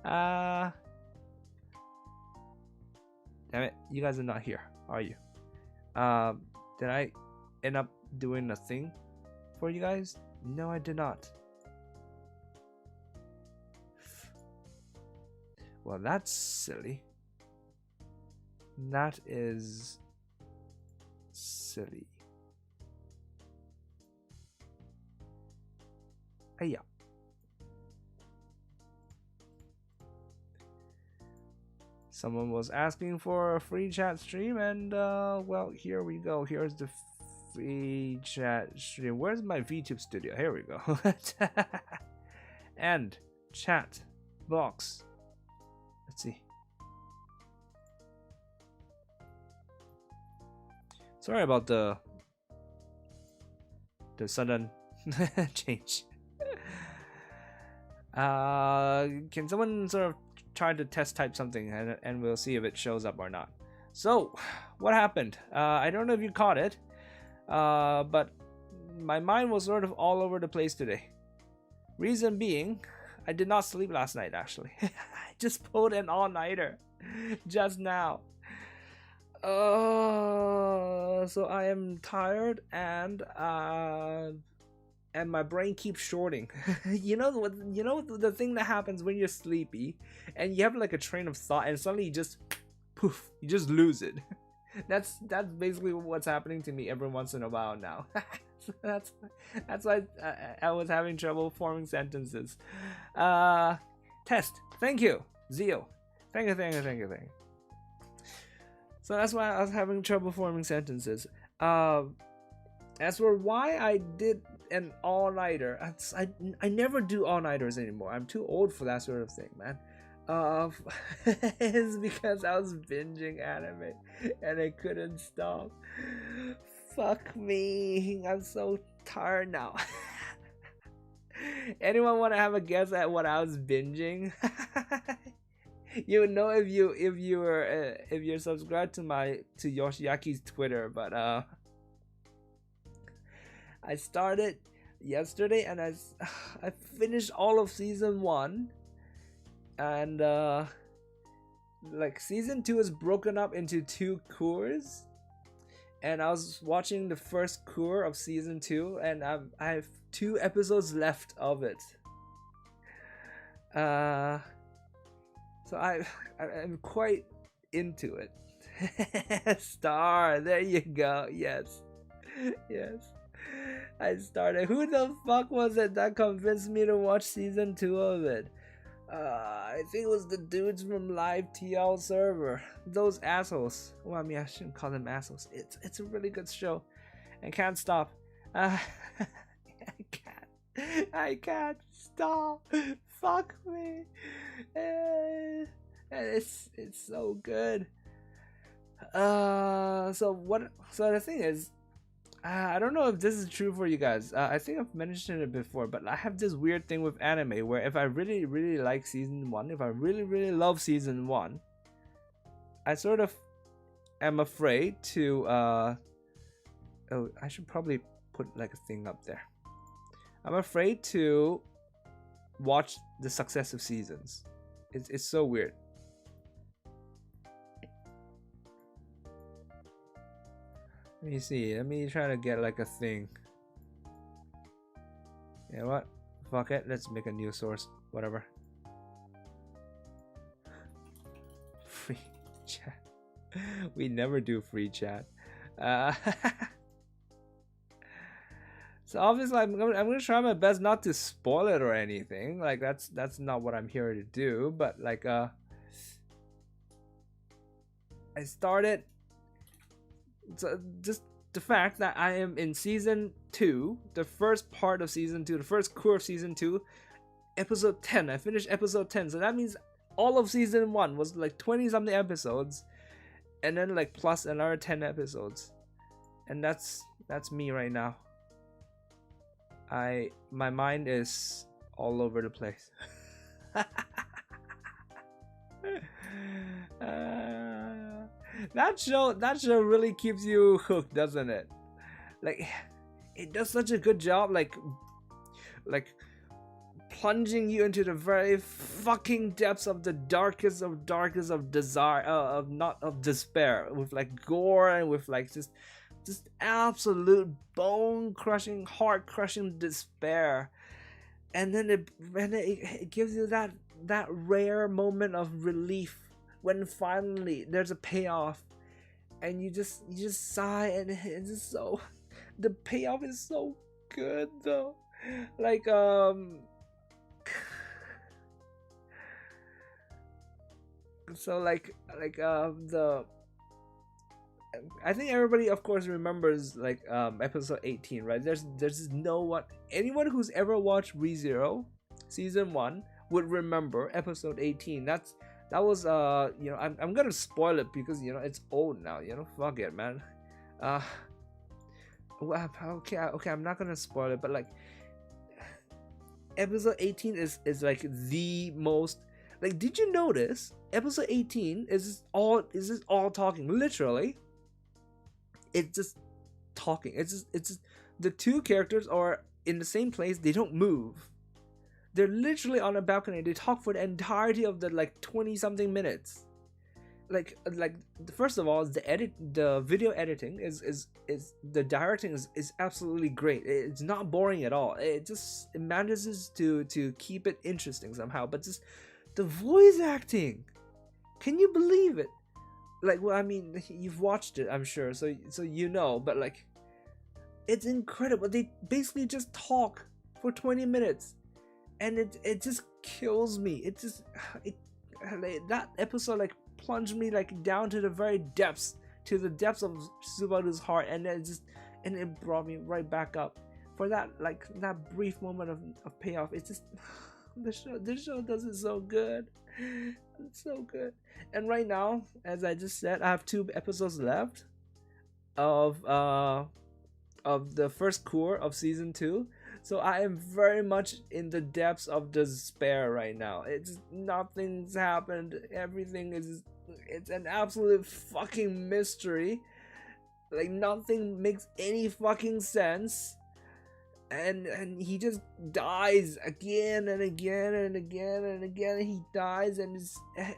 A: Damn it, you guys are not here, are you? Did I end up doing a thing for you guys? No, I did not. Well, that's silly. That is silly. Hey, someone was asking for a free chat stream, and well, here we go. Here's the free chat stream. Where's my VTube studio? Here we go. And chat box. Let's see. Sorry about the sudden change. Can someone sort of try to test type something, and we'll see if it shows up or not. So, what happened? I don't know if you caught it, but my mind was sort of all over the place today. Reason being, I did not sleep last night, actually. I just pulled an all-nighter just now. So I am tired, and my brain keeps shorting. You know the thing that happens when you're sleepy and you have like a train of thought, and suddenly you just poof, you just lose it. That's basically what's happening to me every once in a while now. So that's why I was having trouble forming sentences. Test. Thank you, Zio. Thank you. So that's why I was having trouble forming sentences. As for why I did an all-nighter, I never do all-nighters anymore. I'm too old for that sort of thing, man. It's because I was binging anime and I couldn't stop. Fuck me. I'm so tired now. Anyone want to have a guess at what I was binging? You would know if you're subscribed to Yoshiaki's Twitter, but I started yesterday and I finished all of season 1, and like season 2 is broken up into 2 cours, and I was watching the first cour of season 2, and I have 2 episodes left of it. So I'm quite into it. Star, there you go. Yes. I started. Who the fuck was it that convinced me to watch season 2 of it? I think it was the dudes from Live TL server. Those assholes. Well, I mean, I shouldn't call them assholes. It's a really good show. I can't stop. I can't stop. Fuck me. It's so good. So the thing is, I don't know if this is true for you guys. I think I've mentioned it before, but I have this weird thing with anime where if I really, really like season 1, if I really, really love season 1, I sort of am afraid to, oh, I should probably put like a thing up there. I'm afraid to watch the successive seasons. It's so weird. Let me see. Let me try to get like a thing. You know what? Fuck it. Let's make a new source. Whatever. Free chat. We never do free chat. So obviously I'm gonna try my best not to spoil it or anything. Like that's not what I'm here to do. But like I started. So just the fact that I am in season 2, the first part of season 2, the first cour of season 2, episode 10. I finished episode 10, so that means all of season 1 was like 20 something episodes, and then like plus another 10 episodes, and that's me right now. My mind is all over the place. That show really keeps you hooked, doesn't it? Like, it does such a good job, like plunging you into the very fucking depths of the darkest of desire, of despair, with like gore and with like just absolute bone crushing, heart crushing despair, and then it gives you that rare moment of relief when finally there's a payoff, and you just sigh, and it's just so, the payoff is so good though. Like so like the, I think everybody of course remembers like episode 18, right? There's no one, anyone who's ever watched ReZero season 1 would remember episode 18. That was you know, I'm gonna spoil it because you know it's old now, you know, fuck it, man. Well, okay, I'm not gonna spoil it, but like episode 18 is like the most, like, did you notice episode 18 is just all talking, literally. It's just talking. It's just the two characters are in the same place, they don't move. They're literally on a balcony. They talk for the entirety of the like 20 something minutes. Like first of all, the video editing is the directing is absolutely great. It's not boring at all. It manages to keep it interesting somehow. But just the voice acting, can you believe it? Like, well, I mean, you've watched it, I'm sure, so you know. But like, it's incredible. They basically just talk for 20 minutes. And it just kills me. That episode like plunged me like down to the very depths, to the depths of Subaru's heart, and it brought me right back up for that brief moment of payoff. It's just this show does it so good. It's so good. And right now, as I just said, I have 2 episodes left of the first cour of season 2. So I am very much in the depths of despair right now. It's nothing's happened. Everything it's an absolute fucking mystery. Like, nothing makes any fucking sense. and he just dies again and again and again and again. He dies, and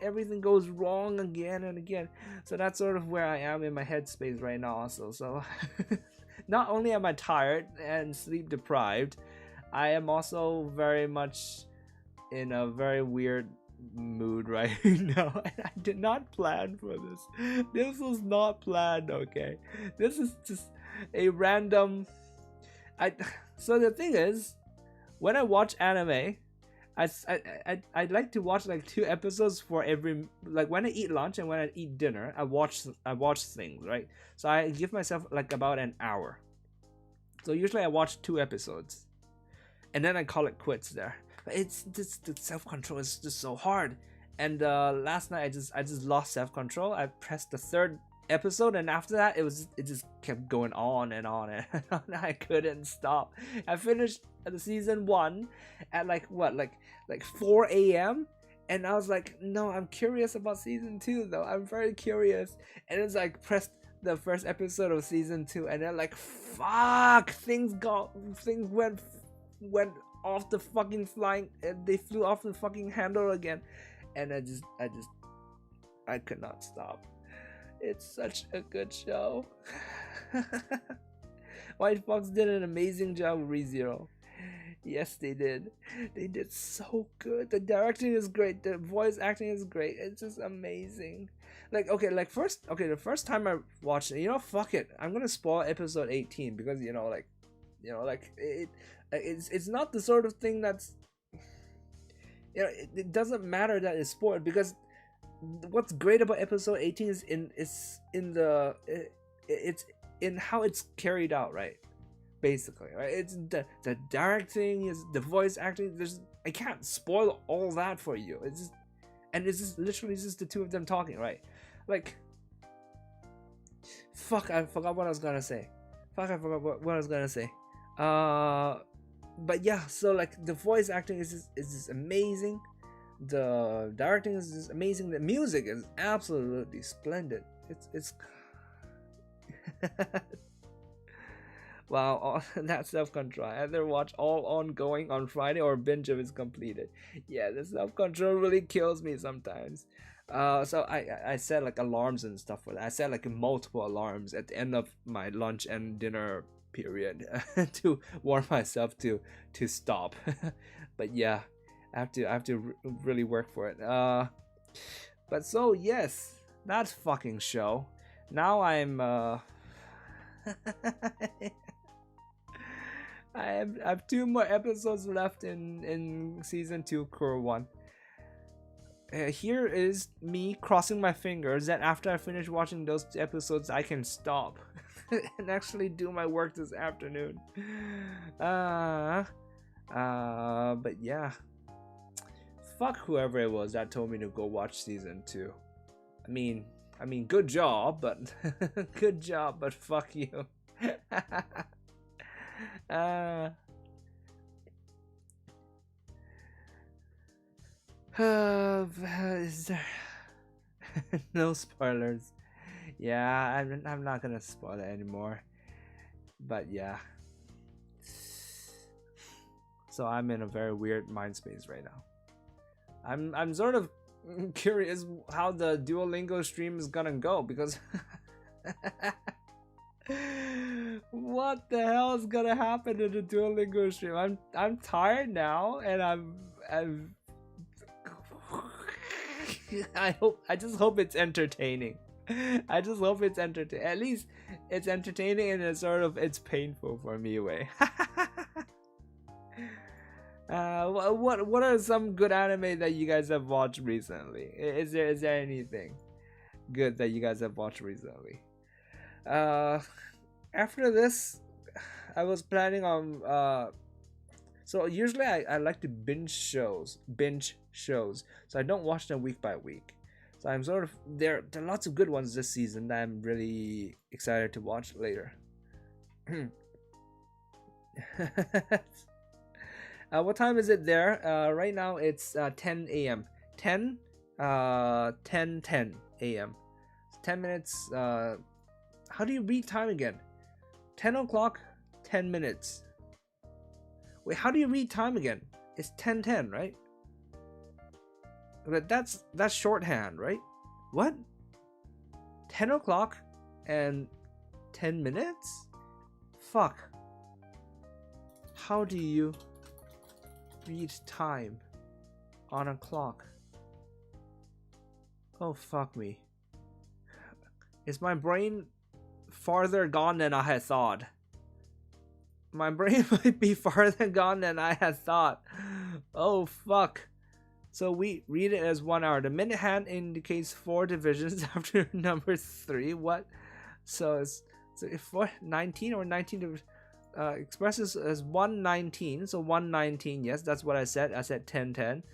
A: everything goes wrong again and again. So that's sort of where I am in my headspace right now also. So not only am I tired and sleep deprived, I am also very much in a very weird mood right now, and I did not plan for this. This was not planned, okay? This is just a random... So the thing is, when I watch anime, I'd like to watch like 2 episodes for every, like when I eat lunch and when I eat dinner, I watch things, right? So I give myself like about an hour. So usually I watch 2 episodes, and then I call it quits there. But it's just, the self-control is just so hard. And last night I just lost self-control. I pressed the 3rd episode, and after that it just kept going on and on and on. I couldn't stop. I finished the season 1 at like 4 a.m. and I was like, no, I'm curious about season 2 though. I'm very curious. And it's like pressed the 1st episode of season 2, and then like, fuck, things went off the fucking flying, they flew off the fucking handle again, and I could not stop. It's such a good show. White Fox did an amazing job with ReZero. Yes, they did. They did so good. The directing is great. The voice acting is great. It's just amazing. Like, okay, the first time I watched it, fuck it. I'm gonna spoil episode 18 because, it's not the sort of thing that's, it doesn't matter that it's spoiled, because what's great about episode 18 is it's in how it's carried out, right? Basically, right? It's the directing, is the voice acting. I can't spoil all that for you. It's just literally just the 2 of them talking, right? Like, fuck, I forgot what I was gonna say. But yeah, so like the voice acting is just amazing. The directing is just amazing. The music is absolutely splendid. It's wow, that self-control. I either watch all ongoing on Friday or binge if it's completed. Yeah, the self-control really kills me sometimes. So I set like alarms and stuff for that. I set like multiple alarms at the end of my lunch and dinner period to warn myself to stop. But yeah, I have to really work for it. But so yes, that fucking show. Now I'm I have 2 more episodes left in season 2, Core 1. Here is me crossing my fingers that after I finish watching those 2 episodes, I can stop and actually do my work this afternoon. But yeah, fuck whoever it was that told me to go watch season 2. I mean, good job, but good job, but fuck you. Is there no spoilers? Yeah, I'm not gonna spoil it anymore. But yeah, so I'm in a very weird mind space right now. I'm sort of curious how the Duolingo stream is gonna go, because what the hell is gonna happen to the Duolingo stream? I'm tired now, and I just hope it's entertaining. I just hope it's entertaining. At least it's entertaining, and it's painful for me way. What are some good anime that you guys have watched recently? Is there anything good that you guys have watched recently? After this, I was planning on so usually I like to binge shows, so I don't watch them week by week. So I'm sort of, there are lots of good ones this season that I'm really excited to watch later. What time is it there? Right now it's 10 a.m. 10 a.m. 10 minutes. How do you read time again? 10 o'clock, 10 minutes. Wait, how do you read time again? It's 10:10, right? But that's shorthand, right? What? 10 o'clock and 10 minutes? Fuck. How do you read time on a clock? Oh, fuck me. Is my brain farther gone than I had thought? My brain might be farther gone than I had thought. Oh, fuck. So we read it as 1 hour. The minute hand indicates 4 divisions after number 3. What? So if 19 or 19 expresses as 119. So 119. Yes, that's what I said. I said 10:10.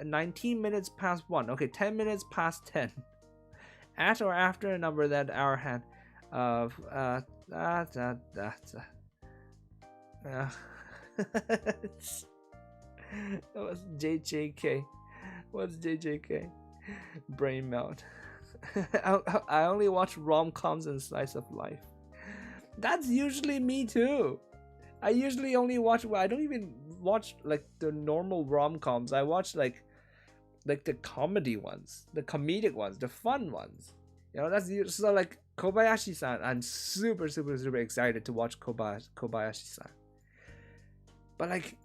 A: 19 minutes past 1. Okay, 10 minutes past 10. At or after a number that our hand. What's JJK? What's JJK? Brain melt. I only watch rom-coms and slice of life. That's usually me too. I usually only watch. I don't even watch like the normal rom-coms. I watch like the comedy ones, the comedic ones, the fun ones. You know, that's so like Kobayashi-san. I'm super excited to watch Kobayashi-san. But like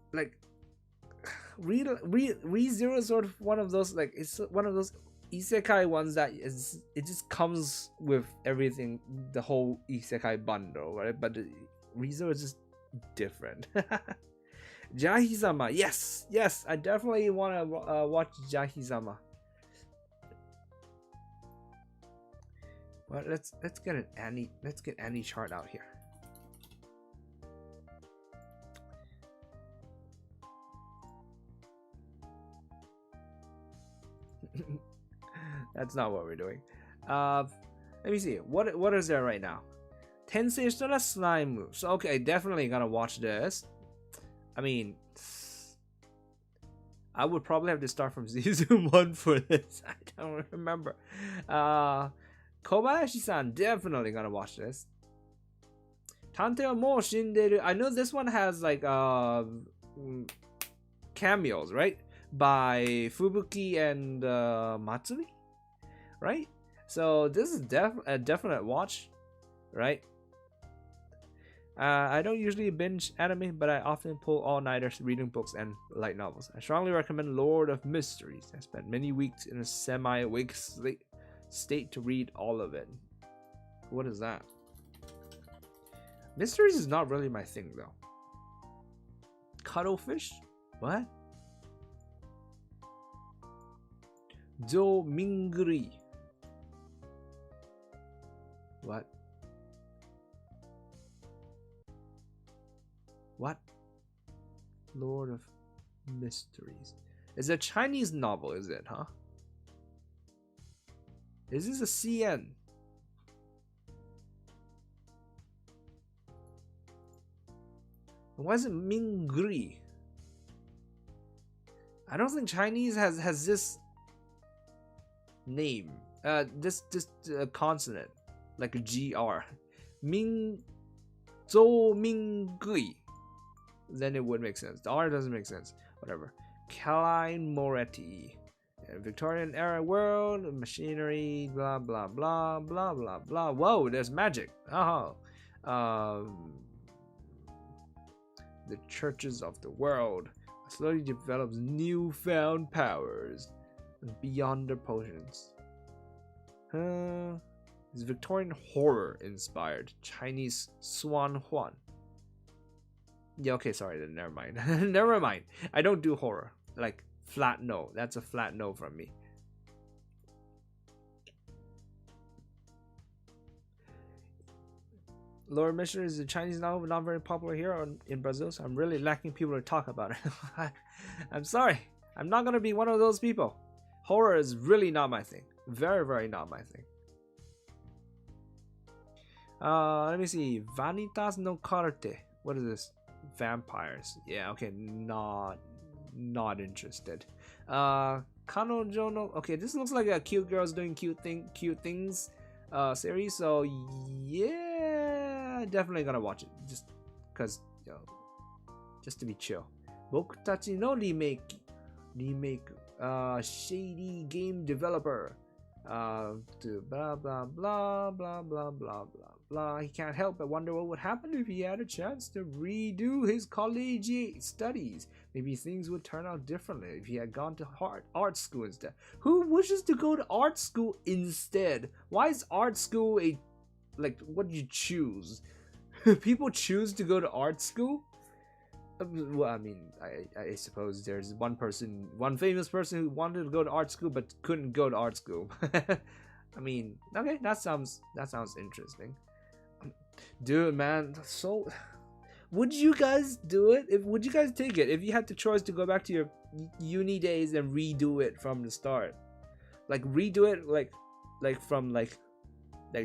A: ReZero is sort of one of those, like, it's one of those isekai ones that it just comes with everything, the whole isekai bundle, right? But ReZero is just different. Jahi-sama, yes, I definitely want to watch Jahi-sama. Well, let's get an Annie chart out here. That's not what we're doing. Let me see. What is there right now? Tensei shitara slime. So okay, definitely gonna watch this. I mean, I would probably have to start from season 1 for this. I don't remember. Kobayashi-san, definitely gonna watch this. Tante wa mou shinderu. I know this one has like cameos, right? By Fubuki and Matsuri, right? So this is a definite watch, right? I don't usually binge anime, but I often pull all-nighters reading books and light novels. I strongly recommend Lord of Mysteries. I spent many weeks in a semi-awake state to read all of it. What is that? Mysteries is not really my thing, though. Cuttlefish? What? Jo Mingri. What? What? Lord of Mysteries. It's a Chinese novel, is it, huh? Is this a CN? Why is it Mingri? I don't think Chinese has this name. This consonant, like a GR. Zhou Mingui. Then it would make sense. The R doesn't make sense. Whatever. Caroline Moretti. Victorian era world, machinery, blah blah blah blah blah blah. Whoa, there's magic. Oh. The churches of the world slowly develops newfound powers beyond their potions. It's Victorian horror inspired. Chinese Swan Huan. Yeah, okay, sorry, then never mind. Never mind. I don't do horror. Like, flat no. That's a flat no from me. Lord Mission is a Chinese novel, not very popular here in Brazil, so I'm really lacking people to talk about it. I'm sorry. I'm not gonna be one of those people. Horror is really not my thing. Very, very not my thing. Let me see. Vanitas no Carte. What is this? Vampires. Yeah, okay, not interested. Kanojo no. Okay, this looks like a cute girls doing cute things series. So yeah, definitely gonna watch it just because, you know, just to be chill. 僕たちのリメイク、shady game developer, to blah blah blah blah blah blah blah blah. He can't help but wonder what would happen if he had a chance to redo his college studies. Maybe things would turn out differently if he had gone to art school instead. Who wishes to go to art school instead? Why is art school what do you choose? People choose to go to art school? Well, I mean, I suppose there's one famous person who wanted to go to art school but couldn't go to art school. I mean, okay, that sounds interesting. Dude, man, so would you guys do it? Would you guys take it if you had the choice to go back to your uni days and redo it from the start? Like redo it from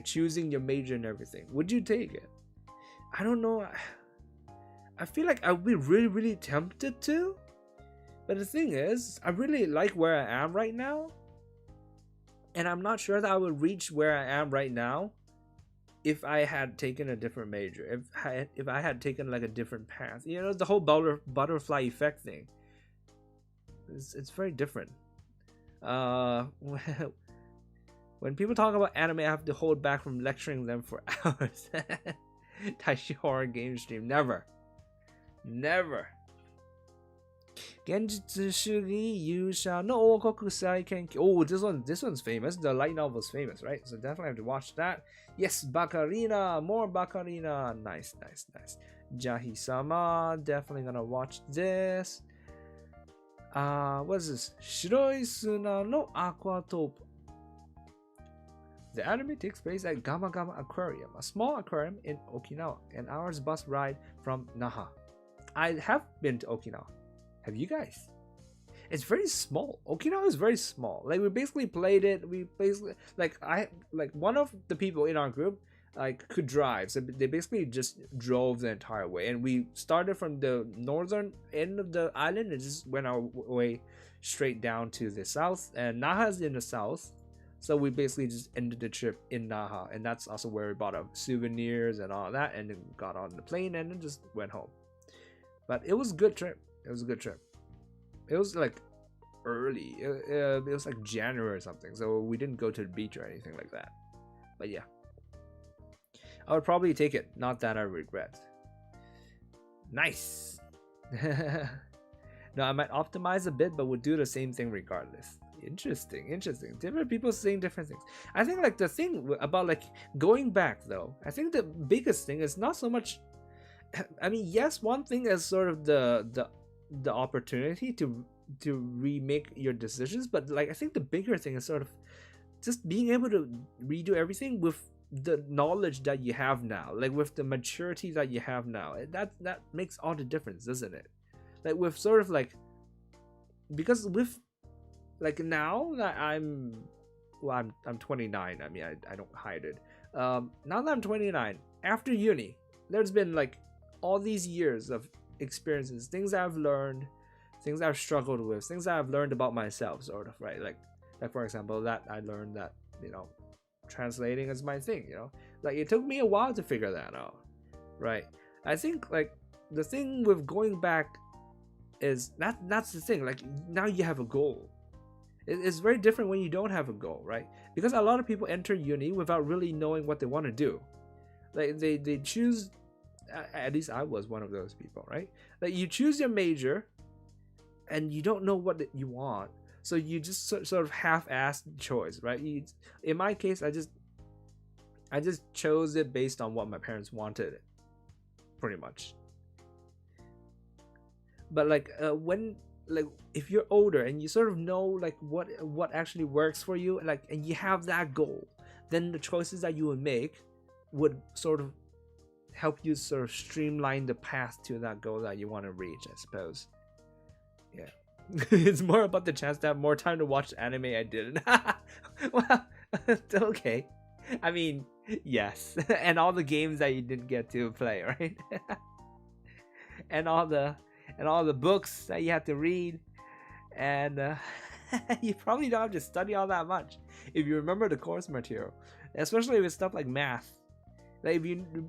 A: choosing your major and everything. Would you take it? I don't know. I feel like I would be really, really tempted to. But the thing is, I really like where I am right now. And I'm not sure that I would reach where I am right now if I had taken a different major. If I had taken like a different path. You know, the whole butterfly effect thing. It's very different. When people talk about anime, I have to hold back from lecturing them for hours. Taishi horror game stream. Never. 現実主義勇者の王国再研究. Oh, this one's famous. The light novel is famous, right? So definitely have to watch that. Yes, Bacarina. More Bacarina. Nice. Jahi-sama. Definitely gonna watch this. What is this? 白い砂のアクアトープ. The anime takes place at Gama Gama Aquarium, a small aquarium in Okinawa, an hour's bus ride from Naha. I have been to Okinawa. Have you guys? It's very small. Okinawa is very small. Like we basically played it. We basically one of the people in our group could drive, so they basically just drove the entire way. And we started from the northern end of the island and just went our way straight down to the south. And Naha's in the south, so we basically just ended the trip in Naha, and that's also where we bought our souvenirs and all that, and then got on the plane and then just went home. But it was a good trip. It was like early. It was like January or something. So we didn't go to the beach or anything like that. But yeah. I would probably take it. Not that I regret. Nice. No, I might optimize a bit, but would do the same thing regardless. Interesting. Different people saying different things. I think like the thing about like going back though, I think the biggest thing is not so much. I mean, yes, one thing is sort of the opportunity to remake your decisions, but like I think the bigger thing is sort of just being able to redo everything with the knowledge that you have now, like with the maturity that you have now. That makes all the difference, doesn't it? Like with sort of like, because with like now that I'm 29. I mean, I don't hide it. Now that I'm 29, after uni, there's been like all these years of experiences, things I've learned, things I've struggled with, things I've learned about myself, sort of, right? Like for example, that I learned that, you know, translating is my thing, you know, like it took me a while to figure that out, right? I think like the thing with going back is that's the thing, like now you have a goal. It's very different when you don't have a goal, right? Because a lot of people enter uni without really knowing what they want to do. Like they choose, at least I was one of those people, right? Like you choose your major and you don't know what you want, so you just sort of half-assed choice, right? In my case, I just chose it based on what my parents wanted, pretty much. But like when, like if you're older and you sort of know like what actually works for you, like, and you have that goal, then the choices that you would make would sort of help you sort of streamline the path to that goal that you want to reach, I suppose. Yeah. It's more about the chance to have more time to watch anime I didn't. Well, okay. I mean, yes. And all the games that you didn't get to play, right? and all the books that you have to read, and you probably don't have to study all that much if you remember the course material, especially with stuff like math. Like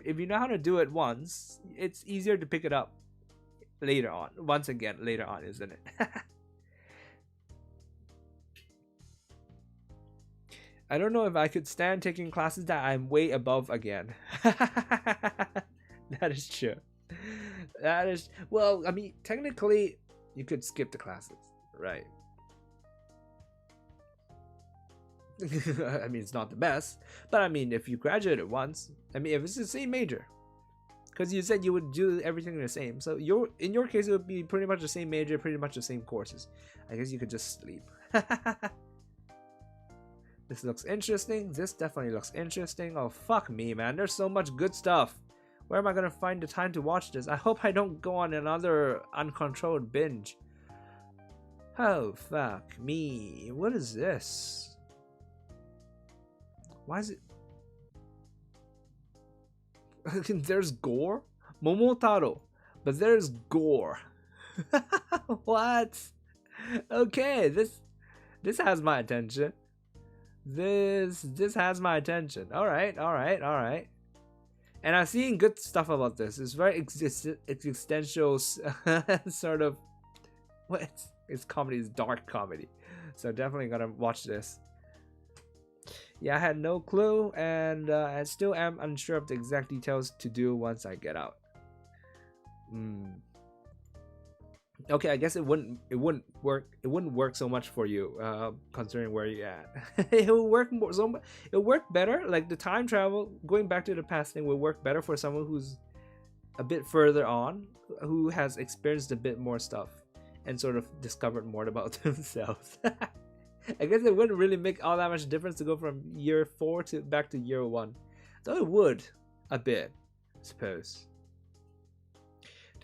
A: if you know how to do it once, it's easier to pick it up later on. Once again, later on, isn't it? I don't know if I could stand taking classes that I'm way above again. That is true. That is, well, I mean, technically, you could skip the classes, right? I mean, it's not the best, but I mean, if you graduated once, I mean, if it's the same major, because you said you would do everything the same, so in your case, it would be pretty much the same major, pretty much the same courses. I guess you could just sleep. This looks interesting. This definitely looks interesting. Oh, fuck me, man. There's so much good stuff. Where am I gonna find the time to watch this? I hope I don't go on another uncontrolled binge. Oh, fuck me. What is this? Why is it... There's gore? Momotaro. But there's gore. What? Okay, this has my attention. This has my attention. Alright. And I've seen good stuff about this. It's very existential sort of... What? It's comedy. It's dark comedy. So definitely gonna watch this. Yeah, I had no clue, and I still am unsure of the exact details to do once I get out. Okay, I guess it wouldn't work so much for you, considering where you're at. It will work more. It'll work better. Like the time travel, going back to the past thing, will work better for someone who's a bit further on, who has experienced a bit more stuff and sort of discovered more about themselves. I guess it wouldn't really make all that much difference to go from year 4 to back to year 1. Though it would a bit, I suppose.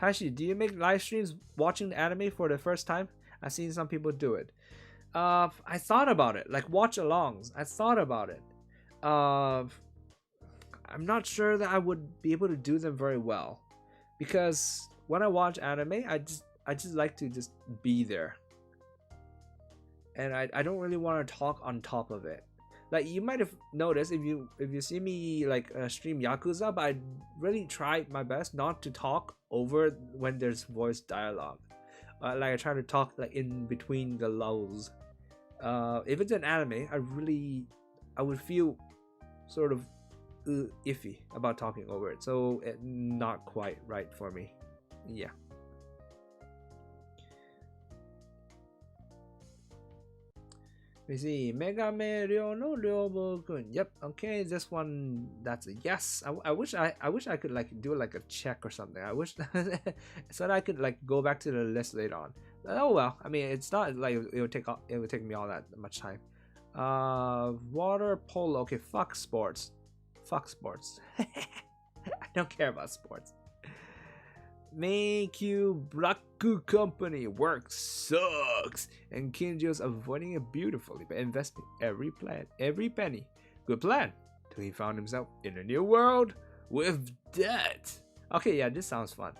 A: Taishi, do you make live streams watching the anime for the first time? I've seen some people do it. I thought about it, like watch alongs. I thought about it. I'm not sure that I would be able to do them very well, because when I watch anime, I just like to just be there. And I don't really want to talk on top of it. Like you might have noticed if you see me like stream Yakuza, but I really try my best not to talk over when there's voice dialogue. Like I try to talk like in between the lulls. If it's an anime, I would feel sort of iffy about talking over it. So it's not quite right for me. Yeah. We see Megame Ryo no Ryobo-kun. Yep. Okay, this one, that's a yes. I wish I could like do like a check or something. I wish so that I could like go back to the list later on. Oh well. I mean, it's not like it would take me all that much time. Water polo. Okay, fuck sports. Fuck sports. I don't care about sports. Make you Braku company work sucks, and Kinjo's avoiding it beautifully by investing every penny. Good plan till he found himself in a new world with debt. Okay, yeah, this sounds fun.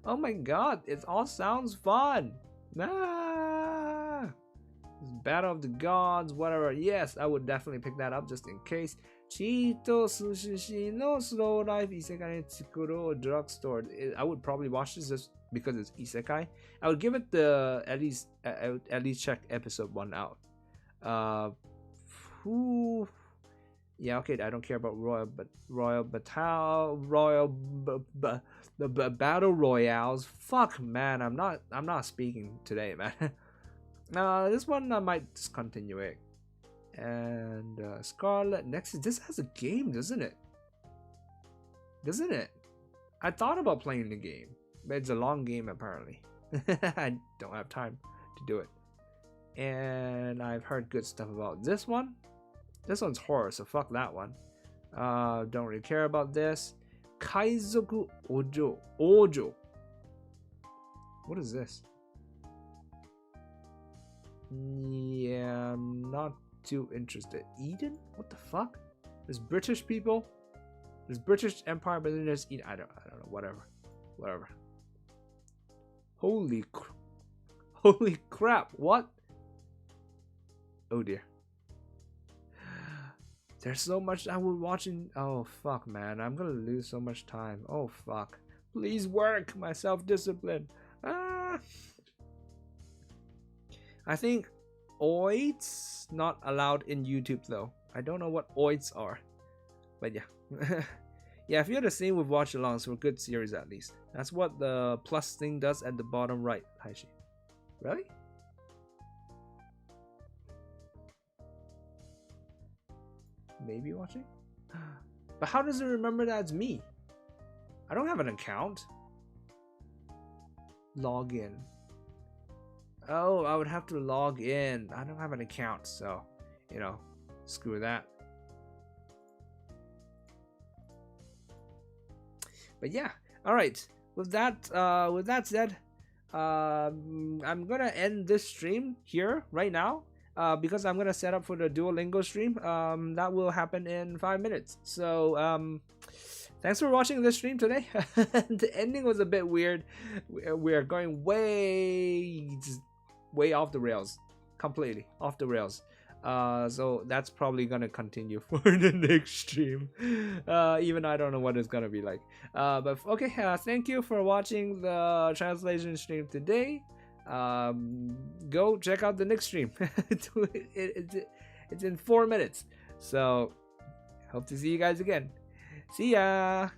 A: Oh my god, it all sounds fun. Battle of the Gods, whatever. Yes, I would definitely pick that up just in case. Chito Sushi no Slow Life Isekai Tsukuro Drugstore. I would probably watch this just because it's Isekai. I would give it the at least check episode 1 out. Yeah, okay, I don't care about battle royales. Fuck, man, I'm not speaking today, man. This one I might discontinue it. And Scarlet Nexus. This has a game, doesn't it? I thought about playing the game, but it's a long game apparently. I don't have time to do it. And I've heard good stuff about this one. This one's horror, so fuck that one. Don't really care about this. Kaizoku Ojo. What is this? Yeah, I'm not too interested. Eden? What the fuck? There's British people. There's British Empire, but then there's Eden. I don't know. Whatever. Holy crap! What? Oh dear. There's so much I would watch in. Oh fuck, man! I'm gonna lose so much time. Oh fuck! Please work my self-discipline. I think oits not allowed in YouTube though. I don't know what oits are, but yeah. Yeah, if you're the same with watch alongs for good series at least. That's what the plus thing does at the bottom right, Haishi. Really? Maybe watching? But how does it remember that's me? I don't have an account. Log in. Oh, I would have to log in. I don't have an account, so, you know, screw that. But yeah, all right. With that said, I'm gonna end this stream here right now because I'm gonna set up for the Duolingo stream. That will happen in 5 minutes. So thanks for watching this stream today. The ending was a bit weird. We're going way off the rails, completely off the rails. So that's probably gonna continue for the next stream. Even I don't know what it's gonna be like. But okay, thank you for watching the translation stream today. Go check out the next stream. It's in 4 minutes. So hope to see you guys again. See ya.